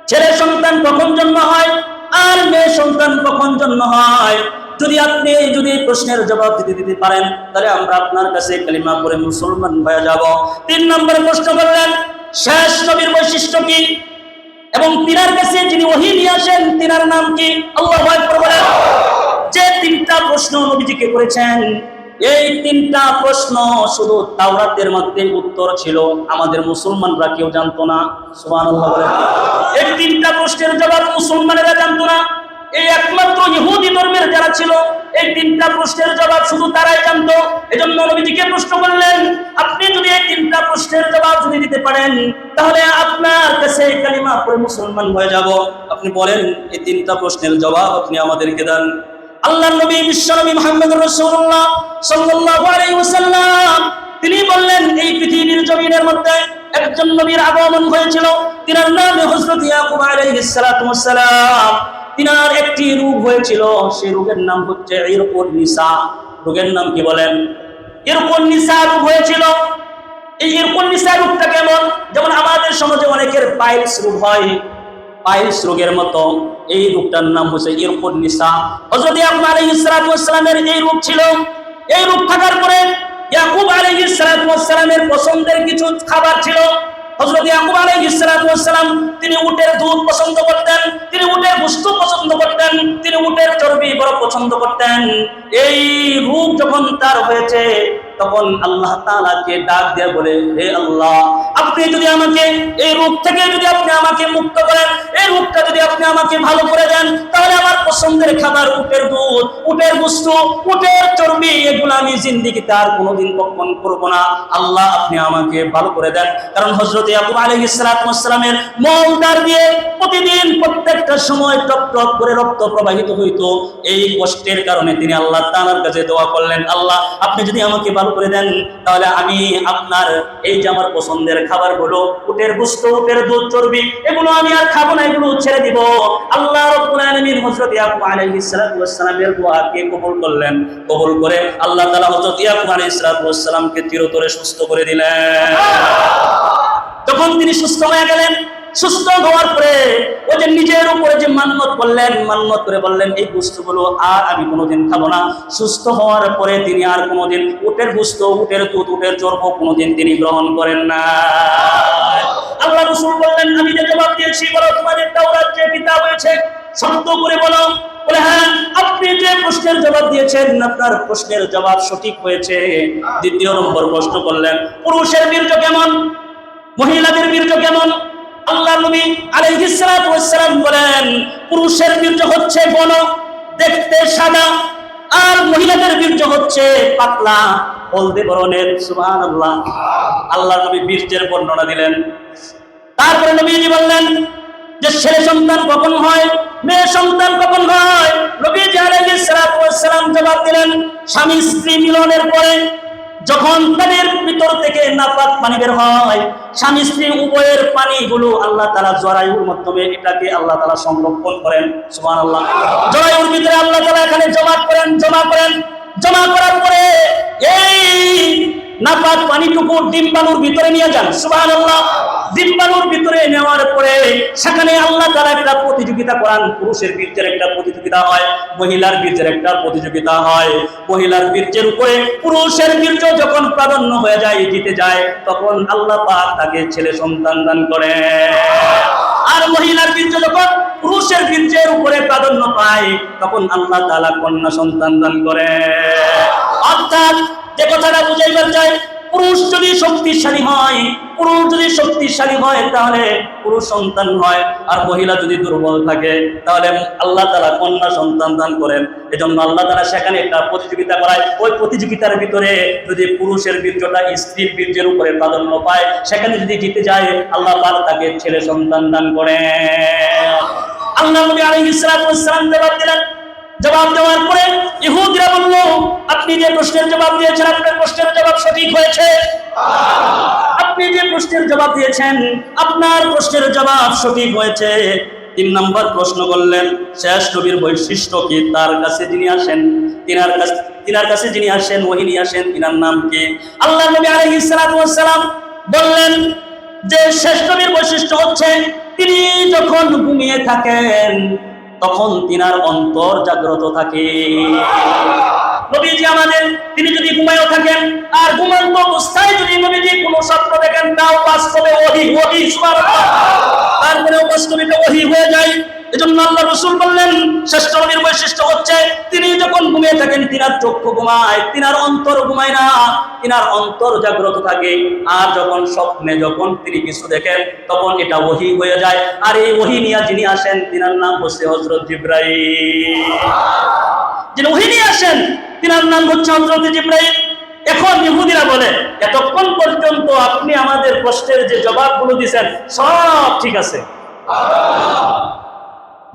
[SPEAKER 1] ছেলে সন্তান কখন জন্ম হয় আর মেয়ে সন্তান কখন জন্ম হয়। আপনি এই প্রশ্নের জবাব দিতে পারেন তাহলে আমরা আপনার কাছে কালিমা পড়ে মুসলমান হয়ে যাব। 3 নম্বর প্রশ্ন করলেন, শেষ নবীর বৈশিষ্ট্য কি এবং তিনার কাছে যিনি ওহী নিয়ে আসেন তিনার নাম কি? আল্লাহু আকবার বলেন। যে 3টা প্রশ্ন নবীজিকে করেছেন, এই 3টা প্রশ্ন শুধু তাওরাতের মধ্যে উত্তর ছিল, আমাদের মুসলমানরা কেউ জানতো না। সুবহানাল্লাহ বলেন। এই 3টা প্রশ্নের জবাব মুসলমানেরা জানতো না। এই একমাত্র ইহুদি ধর্মের যারা ছিল এই 3টা প্রশ্নের জবাব শুধু তারাই জানতো। এজন্য নবীজিকে প্রশ্ন করলেন, আপনি যদি এই 3টা প্রশ্নের জবাব যদি দিতে পারেন তাহলে আপনার কাছে কালিমা পড়ে মুসলমান হয়ে যাব। আপনি বলেন এই 3টা প্রশ্নের জবাব আপনি আমাদেরকে দেন। আল্লাহর নবী বিশ্বনবী মুহাম্মদ রাসূলুল্লাহ সাল্লাল্লাহু আলাইহি ওয়াসাল্লাম তিনি বললেন, এই পৃথিবীর জমিনের মধ্যে একজন নবীর আগমন হয়েছিল, তিনার নাম হযরত ইয়াকুব আলাইহিস সালাতু ওয়াস সালাম। তিনার একটি রোগ হয়েছিল, সেই রোগের নাম হচ্ছে ইরকুন নিসা। রোগের নাম কি বলেন? ইরকুন নিসা রোগ হয়েছিল। এই ইরকুন নিসা রোগটা কেমন? যেমন আমাদের সমাজে অনেকের পাইলস রোগ হয়, পাইলস রোগের মতো এই রোগটার নাম হচ্ছে ইরকুন নিসা। হযরত ইয়াকুব আলাইহিস সালাতু ওয়াস সালামের এই রোগ ছিল। এই রোগ থাকার পরে ইয়াকুব আলাইহিস সালাতু ওয়াস সালামের পছন্দের কিছু খাবার ছিল। হযরত ইয়াকুব আলাইহিস সালাতু ওয়াস সালাম তিনি উটের দুধ পছন্দ করতেন, তিনি উটের গোশত পছন্দ করতেন, তিনি উটের চর্বি বড় পছন্দ করতেন। এই রোগ যখন তার হয়েছে তখন আল্লাহ তাআলাকে ডাক দিয়ে বলে, হে আল্লাহ, আপনি যদি আমাকে এই রোগ থেকে যদি আপনি আমাকে মুক্ত করেন, এই রোগটা যদি আপনি আমাকে ভালো করে দেন তাহলে আমার পছন্দের খাবার উটের দুধ, উটের গোশত, উটের চর্বি এগুলো আমি জিন্দেগিতে আর কোনোদিন ভক্ষণ করব না। আল্লাহ আপনি আমাকে ভালো করে দেন। কারণ হযরত ইয়াকুব আলাইহিস সালাতু ওয়াস সালামের মলদ্বার দিয়ে প্রতিদিন প্রত্যেকটা সময় টপ টপ করে রক্ত প্রবাহিত হইতো। এই কষ্টের কারণে তিনি আল্লাহ তাআলার কাছে দোয়া করলেন, আল্লাহ আপনি যদি আমাকে ভালো করে দেন তাহলে আমি আপনার এই যে আমার পছন্দের খাবারগুলো উটের গোশত, উটের দুধ, চর্বি এগুলো আমি আর খাবো না, এগুলো ছেড়ে দিব। আল্লাহ রাব্বুল আলামিন হযরত ইয়াকুব আলাইহিস সালাতু ওয়াস সালামের দোয়াকে কবুল করলেন। কবুল করে আল্লাহ তাআলা হযরত ইয়াকুব আলাইহিস সালাতু ওয়াস সালামকে চিরতরে সুস্থ করে দিলেন। যখন তিনি সুস্থ হয়ে গেলেন, সুস্থ হওয়ার পরে ওই যে নিজের উপরে যে মান্নত করলেন, মান্নত করে বললেন এই গোশতগুলো আর আমি কোনোদিন খাবো না। সুস্থ হওয়ার পরে তিনি আর কোনোদিন উটের গোশত, উটের দুধ, উটের চর্বি কোনোদিন তিনি গ্রহণ করেন না। আল্লাহ রাসূল বললেন, আমি যে জবাব দিয়েছি, বলো তোমাদের তাওরাত যে কিতাব হয়েছে সত্য করে বলো। বলে হ্যাঁ, আপনি যে প্রশ্নের জবাব দিয়েছেন আপনার প্রশ্নের জবাব সঠিক হয়েছে। দ্বিতীয় নম্বর প্রশ্ন করলেন, পুরুষের বীর্য কেমন, মহিলাদের বীর্য কেমন? আল্লাহ নবী আলাইহিস সালাতু ওয়াস সালাম বলেন, পুরুষের বীর্য হচ্ছে ঘন, দেখতে সাদা, আর মহিলাদের বীর্য হচ্ছে পাতলা, হলদে বরণের। সুবহানাল্লাহ। আল্লাহ নবী বীর্যের বর্ণনা দিলেন। তারপরে নবীজি বললেন যে ছেলে সন্তান কখন হয়, মেয়ে সন্তান কখন হয়? নবীজি আলাইহিস সালাতু ওয়াস সালাম জবাব দিলেন, স্বামী স্ত্রী মিলনের পরে যখন তাদের ভিতর থেকে নাপাক পানি বের হয়, স্বামী স্ত্রী উভয়ের পানিগুলো আল্লাহ তাআলা জরায়ুর মাধ্যমে এটাকে আল্লাহ তাআলা সংরক্ষণ করেন। সুবহানাল্লাহ। জরায়ুর ভিতরে আল্লাহ তাআলা এখানে জমা করেন। জমা করার পরে এই নাপাক পানিটুকু ডিম্বাণুর ভিতরে নিয়ে যান। সুবহানাল্লাহ। ডিম্বাণুর ভিতরে নেওয়ার পরে সেখানে আল্লাহ তাআলা একটা প্রতিযোগিতা করান। পুরুষের বীর্যের একটা প্রতিযোগিতা হয়, মহিলার বীর্যের একটা প্রতিযোগিতা হয়। মহিলার বীর্যের উপরে পুরুষের বীর্য যখন প্রাধান্য হয়ে যায়, জিতে যায়, তখন আল্লাহ পাক তাকে ছেলে সন্তান দান করে। আর মহিলার বীর্য যখন পুরুষের বীর্যের উপরে প্রাধান্য পায়, তখন আল্লাহ তাআলা কন্যা সন্তান দান করে। অর্থাৎ যে কথাটা বুঝাইবার চাই, পুরুষ যদি শক্তিশালী হয় তাহলে পুরুষ সন্তান হয়, আর মহিলা যদি দুর্বল থাকে তাহলে আল্লাহ তাআলা কন্যা সন্তান দান করেন। এজন্য আল্লাহ তাআলা সেখানে একটা প্রতিযোগিতা করায়। ওই প্রতিযোগিতার ভিতরে যদি পুরুষের বীর্যটা স্ত্রীর বীর্যের উপরে প্রাধান্য পায়, সেখানে যদি জিতে যায়, আল্লাহ পাক তাকে ছেলে সন্তান দান করেন। আল্লাহ নবী আলাইহিস সালাতু ওয়াস সালাম জবাব দেওয়ার পরে ইহুদিরা বলল, আপনি যে প্রশ্নের জবাব দিয়েছেন আপনার প্রশ্নের জবাব সঠিক হয়েছে। আপনি যে প্রশ্নের জবাব দিয়েছেন আপনার প্রশ্নের জবাব সঠিক হয়েছে। 3 নম্বর প্রশ্ন করলেন, শেষ নবীর বৈশিষ্ট্য কি? তার কাছে যিনি আসেন, তিনার কাছে যিনি আসেন, ওহী নিয়ে আসেন, তিনার নাম কি? আল্লাহ নবী আলাইহিস সালাতু ওয়াস সালাম বললেন যে শেষ নবীর বৈশিষ্ট্য হচ্ছে তিনি যখন ঘুমিয়ে থাকেন তখন তিনার অন্তর জাগ্রত থাকে। নবীজি আমাদের, তিনি যদি ঘুমায়ও থাকেন আর ঘুমন্ত অবস্থায় যদি নবীজি কোনো স্বপ্ন দেখেন, তাও বাস্তবে ওহী। সুবহানাল্লাহ। তারপরেও বাস্তবিতে ওহী হয়ে যায়। এজন্য আল্লাহ রাসূল বললেন, শ্রেষ্ঠ নবীর বৈশিষ্ট্য হচ্ছে তিনি যখন ঘুমিয়ে থাকেন তিনার চক্ষু ঘুমায়, তিনার অন্তর ঘুমায় না, তিনার অন্তর জাগ্রত থাকে। আর যখন স্বপ্নে যখন তিনি কিছু দেখেন তখন এটা ওহী হয়ে যায়। আর এই ওহী নিয়ে যিনি আসেন তিনার নাম হচ্ছে হযরত জিবরাইল। যিনি ওহী নিয়ে আসেন তিনার নাম হচ্ছে হযরত জিবরাইল। এখন ইহুদিরা বলে, এতক্ষণ পর্যন্ত আপনি আমাদের প্রশ্নের যে জবাবগুলো দিয়েছেন সব ঠিক আছে,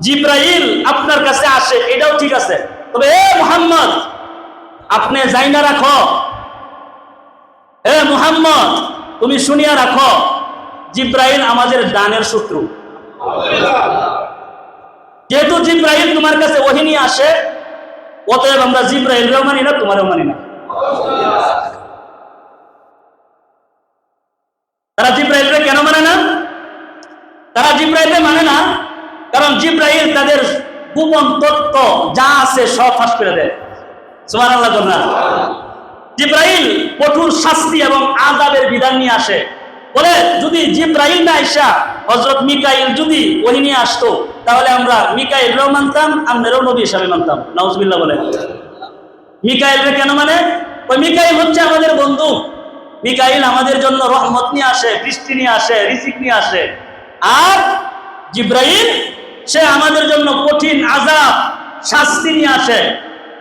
[SPEAKER 1] জিবরাইল আপনার কাছে আসে এটাও ঠিক আছে, তবে এ মুহাম্মদ আপনি জাইনা রাখো, এ মুহাম্মদ তুমি শুনিয়া রাখো, জিবরাইল আমাদের ডানের শত্রু। যেহেতু জিবরাইল তোমার কাছে ওহী নিয়ে আসে, অতএব আমরা জিবরাইলকেও মানি না, তোমারও মানি না। তারা জিবরাইলকে কেন মানে না? তারা জিবরাইলকে মানে না কারণ জিবরাইল তাদের গোপন তত্ত্ব যা আছে সব ফাঁস করে দেয়। সুবহানাল্লাহ। জিবরাইল কঠোর শাস্তি এবং আযাবের বিধান নিয়ে আসে। বলে যদি জিবরাইল না আইসা হযরত মিকাইল যদি ওহী নিয়ে আসতো তাহলে আমরা মিকাইলও মানতাম, আমরাও নবী হিসাবে মানতাম। নাউজুবিল্লাহ বলে। মিকাইলকে কেন মানে? ওই মিকাইল হচ্ছে আমাদের বন্ধু। মিকাইল আমাদের জন্য রহমত নিয়ে আসে, বৃষ্টি নিয়ে আসে, রিজিক নিয়ে আসে। আর জিবরাইল সে আমাদের জন্য কঠিন আযাব, শাস্তি নিয়ে আসে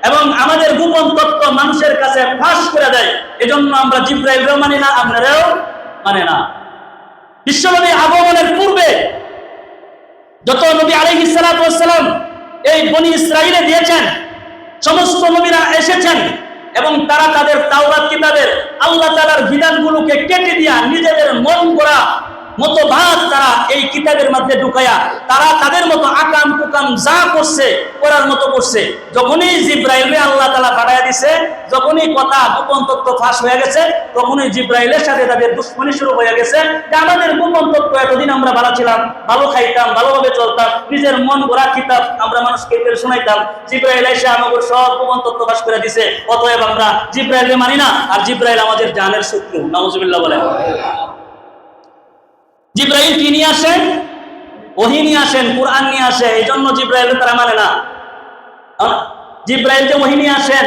[SPEAKER 1] এবং আমাদের গোপন তত্ত্ব মানুষের কাছে ফাঁস করে দেয়। এজন্য আমরা জিবরাইলও মানি না, আপনারাও মানে না। বিশ্বনবী আগমনের পূর্বে যত নবী আলাইহিস সালাতু ওয়াস সালাম এই বনি ইসরাইলে দিয়েছেন, সমস্ত নবীরা এসেছেন এবং তারা তাদের তাওরাত কিতাবের আল্লাহ তাআলার বিধানগুলোকে কেটে দিয়া নিজেদের মন করা মতবাদ তারা এই কিতাবের মধ্যে ঢুকায়া তারা তাদের মতো আকাম কুকাম যা করছে করার মতো করছে। যখনই জিবরাইলকে আল্লাহ তাআলা পাঠায়া দিছে, যখনই কথা গোপন তত্ত্ব ফাঁস হয়ে গেছে, তখনই জিবরাইলের সাথে তাদের দুশ্মনী শুরু হয়ে গেছে। যে আমাদের গোপন তত্ত্ব এতদিন আমরা ভালো ছিলাম, ভালো খাইতাম, ভালোভাবে চলতাম, নিজের মন গড়া কিতাব আমরা মানুষকে শোনাইতাম, জিবরাইল এসে আমাদের সব গোপন তত্ত্ব ফাঁস করে দিছে। অতএব আমরা জিবরাইলকে মানি না, আর জিবরাইল আমাদের জানের শত্রু। নাউজুবিল্লাহ বলেন। জিব্রাইল কি নিয়ে আসেন? ওহী নিয়ে আসেন, কোরআন নিয়ে আসে। এই জন্য জিব্রাইল তারা মানে না। জিব্রাইল যে ওহী নিয়ে আসেন,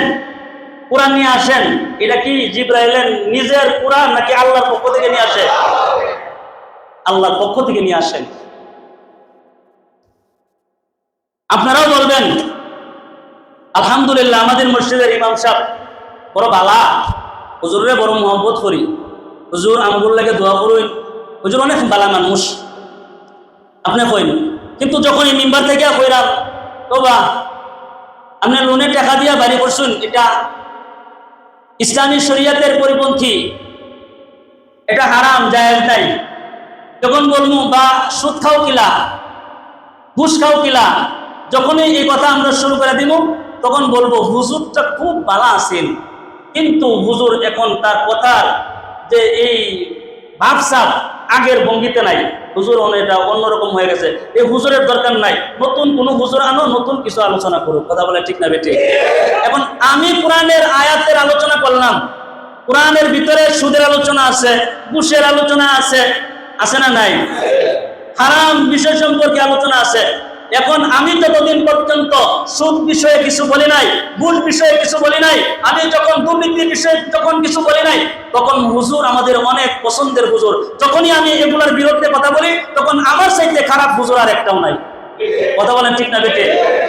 [SPEAKER 1] কোরআন নিয়ে আসেন, এটা কি জিব্রাইলের নিজের কোরআন নাকি আল্লাহর পক্ষ থেকে নিয়ে আসে? আল্লাহর পক্ষ থেকে নিয়ে আসেন। আপনারাও বলবেন আলহামদুলিল্লাহ আমাদের মসজিদের ইমাম সাহেব বড় বালা, হুজুরে বড় মহব্বত করি, হুজুর আমগুল লাগে দোয়া করুন, হুজুর অনেক বালা মানুষ, আপনি কইন। কিন্তু যখন এই মিম্বার থেকে কইরাম বাবা আপনি লোনে টাকা দিয়া বাড়ি করছেন, এটা ইসলামী শরীয়তের পরিপন্থী, এটা হারাম, জায়েজ নাই। যখন বলবো বা সুদ খাও কিলা, ঘুষ খাও কিলা, যখনই এই কথা আমরা শুরু করে দিব তখন বলবো হুজুরটা খুব ভালো আছেন, কিন্তু হুজুর এখন তার কথার যে এই ভাবসাব আগের ভঙ্গিতে নাই, হুজুর এটা অন্যরকম হয়ে গেছে, এই হুজুরের দরকার নাই, নতুন কোনো হুজুর আনো, নতুন কিছু আলোচনা করো। কথা বলে ঠিক না বেটে? এখন আমি কোরআনের আয়াতের আলোচনা করলাম, কোরআনের ভিতরে সুদের আলোচনা আছে, ঘুষের আলোচনা আছে, আছে না নাই? হারাম বিষয় সম্পর্কে আলোচনা আছে। এখন আমি যতদিন পর্যন্ত সুদ বিষয়ে কিছু বলি নাই, ঘুষ বিষয়ে কিছু বলি নাই, আমি যখন দুর্নীতির বিষয়ে যখন কিছু বলি নাই, তখন হুজুর আমাদের অনেক পছন্দের হুজুর। যখনই আমি এগুলোর বিরুদ্ধে কথা বলি তখন আমার চাইতে খারাপ হুজুর আর একটাও নাই। কথা বলেন ঠিক না বেটে?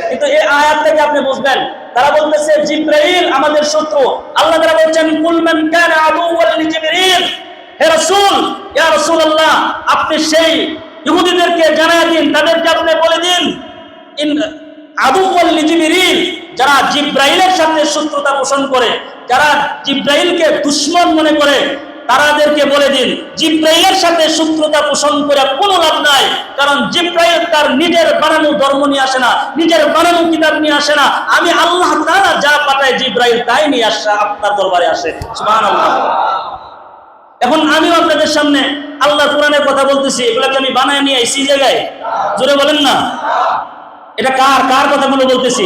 [SPEAKER 1] কিন্তু এই আয়াত থেকে আপনি বুঝবেন, তারা বলতেছে জিব্রাইল আমাদের শত্রু। আল্লাহ তাআলা বলেন কুল মান কানা আদুওয়াল লিজিবরিল, হে রাসূল, ইয়া রাসূলুল্লাহ আপনি সেই ইহুদিদেরকে জানায় দিন, তাদেরকে আপনি বলে দিন ইন আদুওয়াল লিজিবরিল, যারা জিব্রাইলের সাথে শত্রুতা পোষণ করে, যারা জিব্রাইলকে দুশমন মনে করে, তাদেরকে বলে দিন জিব্রাইলের সাথে শত্রুতা পোষণ করে কোনো লাভ নাই। কারণ জিব্রাইল তার নিজের বানানো ধর্ম নিয়ে আসে না, নিজের বানানো কিতাব নিয়ে আসে না। আমি আল্লাহ তাআলা যা পাঠায় জিব্রাইল তাই নিয়ে আসে, আপনার দরবারে আসে। সুবহানাল্লাহ। এখন আমিও আপনাদের সামনে আল্লাহর কোরআনের কথা বলতেছি, এগুলোকে আমি বানায় নিয়ে আইছি জায়গায়, জোরে বলেন না। এটা কার কথাগুলো বলতেছি?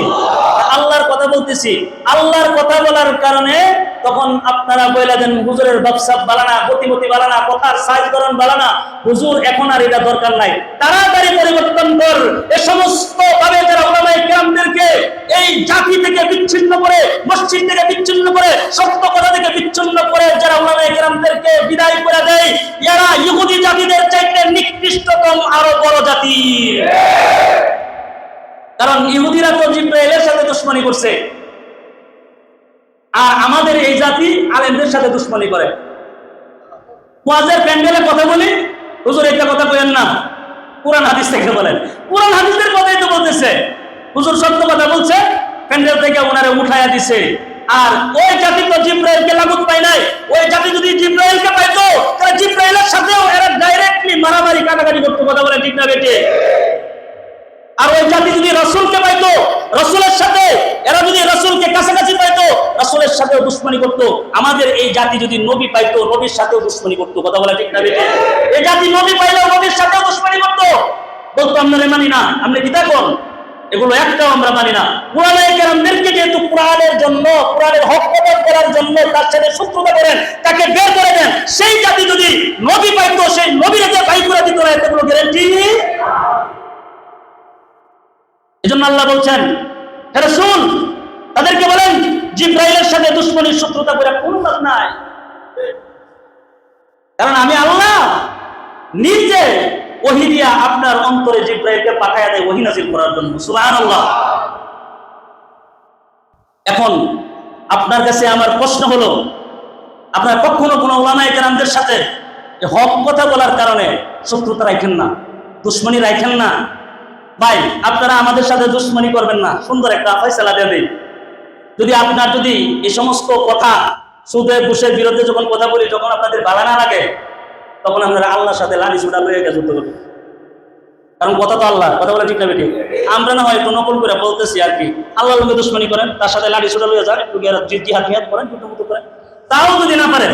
[SPEAKER 1] আল্লাহর কথা বলতেছি। আল্লাহর কথা বলার কারণে তখন আপনারা বইলা দেন হুজুরের ব্যবসাব বালানা, গতিমতি বালানা, কথার সাইজ ধরন বালানা, হুজুর এখন আর এটা দরকার নাই, তাড়াতাড়ি পরিবর্তন কর। এ সমস্ত ভাবে যারা উলামায়ে কেরামদেরকে এই জাতি থেকে বিচ্ছিন্ন করে, মসজিদ থেকে বিচ্ছিন্ন করে, সত্য কথা থেকে বিচ্ছিন্ন করে যারা উলামায়ে কেরামদেরকে বিদায় করে দেয়, এরা ইহুদি জাতিদের চাইতে নিকৃষ্টতম আরো বড় জাতি। কারণ ইহুদিরা তো জিব্রাইলের সাথে দুশমনি করছে, আর আমাদের এই জাতি আলেমদের সাথে দুশমনি করে। ওয়াজের প্যান্ডেলে কথা বলি, হুজুর একটা কথা বলেন না, কোরআন হাদিস থেকে বলেন। কোরআন হাদিসের কথাই তো বলতেছে, হুজুর সত্য কথা বলছে, প্যান্ডেল থেকে ওনারে উঠাইয়া দিছে। আর ওই জাতি তো জিব্রাইলকে লাগুত পায় নাই। ওই জাতি যদি জিব্রাইলকে পাইতো তাহলে জিব্রাইলের সাথেও এরা ডাইরেক্টলি মারামারি কাটাকাটি করতো। কথা বলেন ঠিক না বেটে? আর ওই জাতি যদি রাসূলকে পাইতো, রাসূলের সাথে এরা যদি রাসূলকে কাছাকাছি পাইতো, রাসূলের সাথেও দুশমনি করতো। আমাদের এই জাতি যদি নবী পাইতো, নবীর সাথেও দুশমনি করতো। কথা বলা ঠিক না বেটে? এই জাতি নবী পাইলেও নবীর সাথেও দুশমনি করতো, বলতো আমরা মানি না, আমরা কি থাকুন, এগুলো একটাও আমরা মানি না। উলামায়ে কেরামদেরকে যেহেতু কোরআনের জন্য, কোরআনের হক প্রচার করার জন্য তার সাথে শত্রুতা করেন, তাকে বের করে দেন। সেই জাতি যদি নবী পাইতো, সেই নবীকে বাই করে দিত না, এতগুলো গ্যারান্টি। এজন্য আল্লাহ বলছেন হে রাসূল তাদেরকে বলেন জিব্রাইলের সাথে দুশমনির শত্রুতা করে কোনো লাভ নাই। কারণ আমি আল্লাহ নিজে ওহী দিয়া আপনার অন্তরে জিব্রাইলকে পাঠায়া দেয় ওহী নাযিল করার জন্য। সুবহানাল্লাহ। এখন আপনার কাছে আমার প্রশ্ন হলো, আপনারা কখনো কোনো উলামায়ে কেরামদের সাথে হক কথা বলার কারণে শত্রুতা রাখেন না, দুশমনি রাখেন না? ভাই আপনারা আমাদের সাথে দুশমনি করবেন না, সুন্দর একটা ফয়সালা দিয়ে দিন। যদি আপনার যদি এই সমস্ত কথা সুদে ঘুষের বিরুদ্ধে যখন কথা বলি, যখন আপনাদের ভালো না লাগে, তখন আপনারা আল্লাহর সাথে লাঠি ছুটা লয়ে গিয়ে যুদ্ধ করবেন। কারণ কথা তো আল্লাহ, কথা বলে ঠিক না বেঠিক? আমরা না হয়তো নকল করে বলতেছি আর কি, আল্লাহর লোকে দুশমনি করেন, তার সাথে লাঠি ছুটা লয়ে যান, একটু জিহাদ মিহাদ করেন, যুদ্ধ করেন। তাও যদি না পারেন,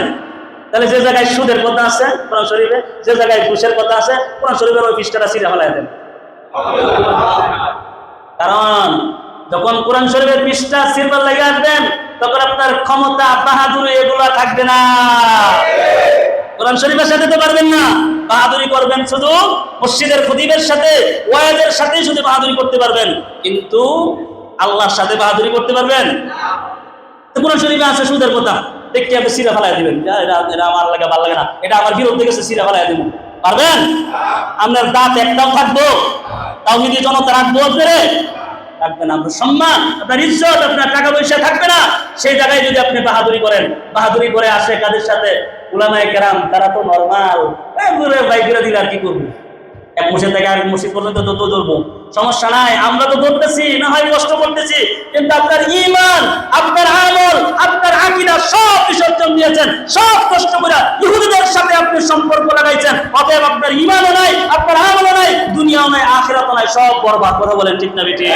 [SPEAKER 1] তাহলে যে জায়গায় সুদের কথা আছে কোরআন শরীফে, যে জায়গায় ঘুষের কথা আছে কোরআন শরীফের ওই পৃষ্ঠাটা ছিঁড়ে ফেলায় দেন। কারণ যখন কোরআন শরীফের পৃষ্ঠা ছিঁড়বার লেগে আসবেন, তখন আপনার ক্ষমতা, বাহাদুরি এগুলা থাকবে না। কোরআন শরীফের সাথে তো পারবেন না। বাহাদুরি করবেন শুধু মসজিদের খতিবের সাথে, ওয়াজের সাথেই শুধু বাহাদুরি করতে পারবেন, কিন্তু আল্লাহর সাথে বাহাদুরি করতে পারবেন? কোরআন শরীফে আছে সুদের কথা, দেখতে আপনি সিরা ফেলাই দিবেন, এটা আমার লাগে ভালো লাগে না, এটা আমার বিরুদ্ধে গেছে, সিরা ফেলাই দিব। পারবেন? আপনার দাঁত একটাও থাকবো, তাওহীদি জনতা রাখবো আপনারে? থাকবে না। আপনার সম্মান, আপনার ইজ্জত, আপনার টাকা পয়সা থাকবে না। সেই জায়গায় যদি আপনি বাহাদুরি করেন, বাহাদুরি করে আসে কাদের সাথে? উলামায়ে কেরাম, তারা তো নরমাল, বাইক করে দিলে আর কি করবো? এক মসজিদ থেকে আরেক মসজিদ পর্যন্ত যত ধরবো, সমস্যা নাই, আমরা তো ধরতেছি, না হয় কষ্ট করতেছি, কিন্তু আপনার ঈমান, আপনার আমল, আপনার আকীদা সব বিসর্জন দিয়েছেন, সব কষ্ট করে ইহুদিদের সাথে আপনি সম্পর্ক লাগাইছেন, অতএব আপনার ঈমানও নাই, আপনার আমলও নাই, দুনিয়াও নাই, আখিরাতও নাই, সব বরবাদ। কথা বলেন ঠিক না বেঠিক?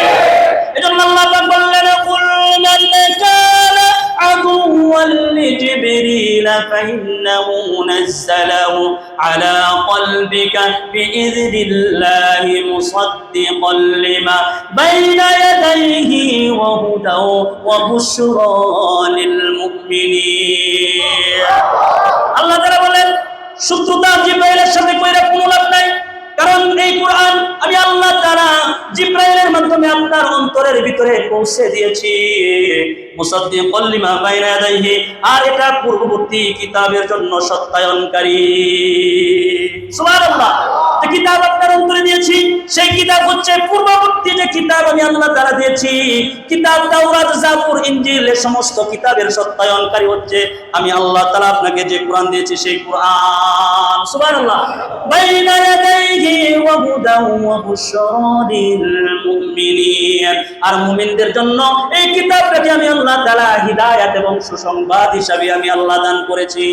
[SPEAKER 1] এজন্য আল্লাহ পাক বললেন, কুল মান কানা আদুওয়ান লিজিবরিল ফাইন্নাহু নাযালাহু আলা কলবিকা বিইذনিল্লাহি মুসাদ্দিকান লিমা বাইনা ইয়াদাইহি ওয়া হুদাও ওয়া বুশরা লিল মুমিনিন। আল্লাহ তাআলা বলেন, শত্রুতা জিবরাইলের সাথে কইরা কোনো লাভ নাই, কারণ এই কোরআন আমি আল্লাহ তাআলা জিবরাইলের মাধ্যমে আপনার অন্তরের ভিতরে পৌঁছে দিয়েছি, মুসাদ্দিকান লিমা বাইনা ইয়াদাইহি, আর এটা পূর্ববর্তী কিতাবের জন্য সত্যায়নকারী। সুবহানাল্লাহ। যে কিতাব আপনার অন্তরে দিয়েছি, সেই কিতাব হচ্ছে পূর্ববর্তী যে কিতাব আমি আল্লাহ তাআলা দিয়েছি, কিতাব তাওরাত, জাবুর, ইনজিল, এই সমস্ত কিতাবের সত্যায়নকারী হচ্ছে আমি আল্লাহ তাআলা আপনাকে যে কোরআন দিয়েছি সেই কোরআন। সুবহানাল্লাহ। বাইনা ইয়াদাইহি ওয়া হুদাও ওয়া বুশরা লিল মুমিনিন, আর মুমিনদের জন্য এই কিতাবটাকে আমি আল্লাহ তাআলা হিদায়াত এবং সুসংবাদ হিসাবে আমি আল্লাহ দান করেছি।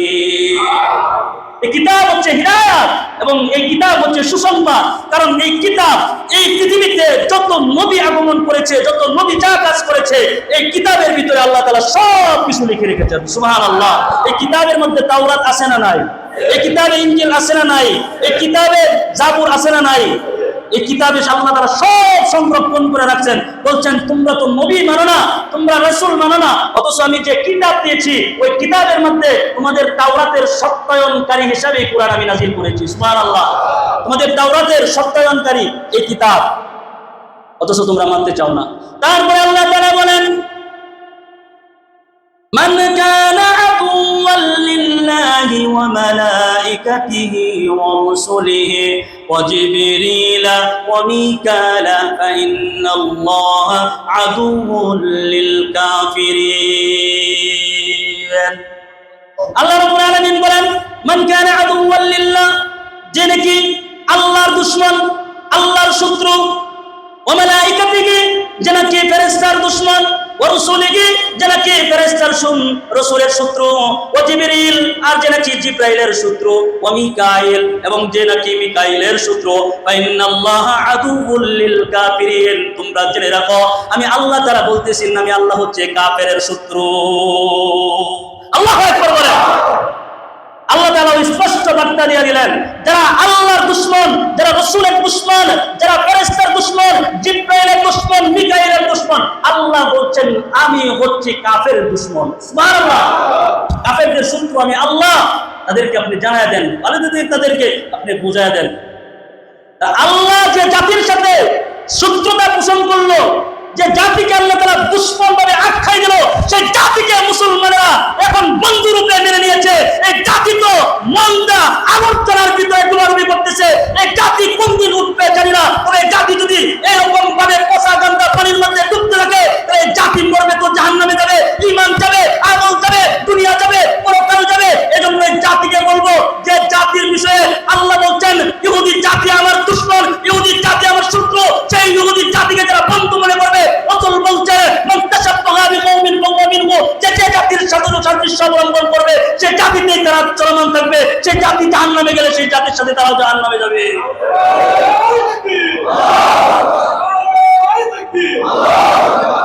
[SPEAKER 1] এই কিতাব হচ্ছে হিদায়াত এবং এই কিতাব হচ্ছে সুসংবাদ, কারণ এই কিতাব, এই পৃথিবীতে যত নবী আগমন করেছে, যত নবী যা কাজ করেছে, এই কিতাবের ভিতরে আল্লাহ তাআলা সব কিছু লিখে রেখেছেন। সুবহানাল্লাহ। এই কিতাবের মধ্যে তাওরাত আছে না নাই? এই কিতাবে ইনজিল আছে না নাই? এই কিতাবে জাবুর আছে না নাই? এই কিতাবে আল্লাহ তাআলা সব সংরক্ষণ করে রাখছেন। বলছেন, তোমরা তো নবী মানো না, তোমরা রাসূল মানো না, অথচ আমি যে কিতাব দিয়েছি ওই কিতাবের মধ্যে তোমাদের তাওরাতের সত্যায়নকারী হিসাবে এই কোরআন আমি নাযিল করেছি। সুবহানাল্লাহ। তোমাদের তাওরাতের সত্যায়নকারী এই কিতাব, অথচ তোমরা মানতে চাও না। তারপরে আল্লাহ তাআলা বলেন, মান কানা আদুওয়ান লিল্লাহি ওয়া মালাইকাতিহি ওয়া রুসুলিহি ওয়া জিবরিলা ওয়া মিকালা ফাইন্নাল্লাহা আদুওউন লিল কাফিরিন। আল্লাহ রাব্বুল আলামিন বলেন, মান কানা আদুওয়ান লিল্লাহ, যে নাকি আল্লাহর দুশমন, আল্লাহর শত্রু, ওয়া মালাইকাতিহি, যে নাকি ফেরেশতার দুশমন, ওয়া রাসূলিহি, যে নাকি ফেরেশতার রাসূলের শত্রু, ওয়া জিবরিল, আর যে নাকি জিবরাইলের শত্রু, ওয়া মিকাইল, এবং যে নাকি মিকাইলের শত্রু, ফাইন্নাল্লাহা আদুউল লিল কাফিরিন। তোমরা জেনে রাখো, আমি আল্লাহ তাআলা বলতেছি না, আমি আল্লাহ হচ্ছে কাফেরের শত্রু। আল্লাহু আকবার বলেন। আল্লাহ তাআলা স্পষ্ট বার্তা দিয়ে দিলেন, যারা আল্লাহর দুশমন, যারা রাসূলের দুশমন, যারা ফেরেশতার দুশমন, জিবরাইলের দুশমন, মিকাইলের দুশমন, আল্লাহ বলছেন আমি হচ্ছি কাফেরের দুশমন। সুবহানাল্লাহ। কাফেরদের শত্রু আমি আল্লাহ, তাদেরকে আপনি জানায় দেন, তাদেরকে আপনি বুঝায় দেন। আল্লাহ যে জাতির সাথে শত্রুতা পোষণ করলো, যে জাতিকে আল্লাহ তাআলা দুশমন ভাবে আখ্যাই দিল, সেই জাতিকে মুসলমানরা এখন বন্ধু রূপে মেনে নিয়েছে। এই জাতি তো মন্দা আবর্জনার ভিতরে ডুবাডুবি করতেছে। এই জাতি কোন দিন উঠবে জানি না, তবে এই জাতি যদি এরকম ভাবে পচা গন্ধা পানির মধ্যে ডুবতে থাকে, তাহলে এই জাতি মরবে তো জাহান্নামে যাবে, ঈমান যাবে, আমল যাবে, দুনিয়া যাবে, পরকাল যাবে। এজন্য এই জাতিকে বলবো, যে জাতির বিষয়ে আল্লাহ বলছেন ইহুদি জাতি আমার দুশমন, ইহুদি জাতি আমার শত্রু, সেই ইহুদি জাতিকে যারা বন্ধু মনে করবে, রাসূল বলছে মান তাশাব্বাহা বিকওমিন ফাহুয়া মিনহু, যে জাতির সাথে সাদৃশ্য অবলম্বন করবে সেই জাতিতেই তারা চলমান থাকবে, সেই জাতি জাহান্নামে গেলে সেই জাতির সাথে তারা জাহান্নামে যাবে। আল্লাহু আকবার।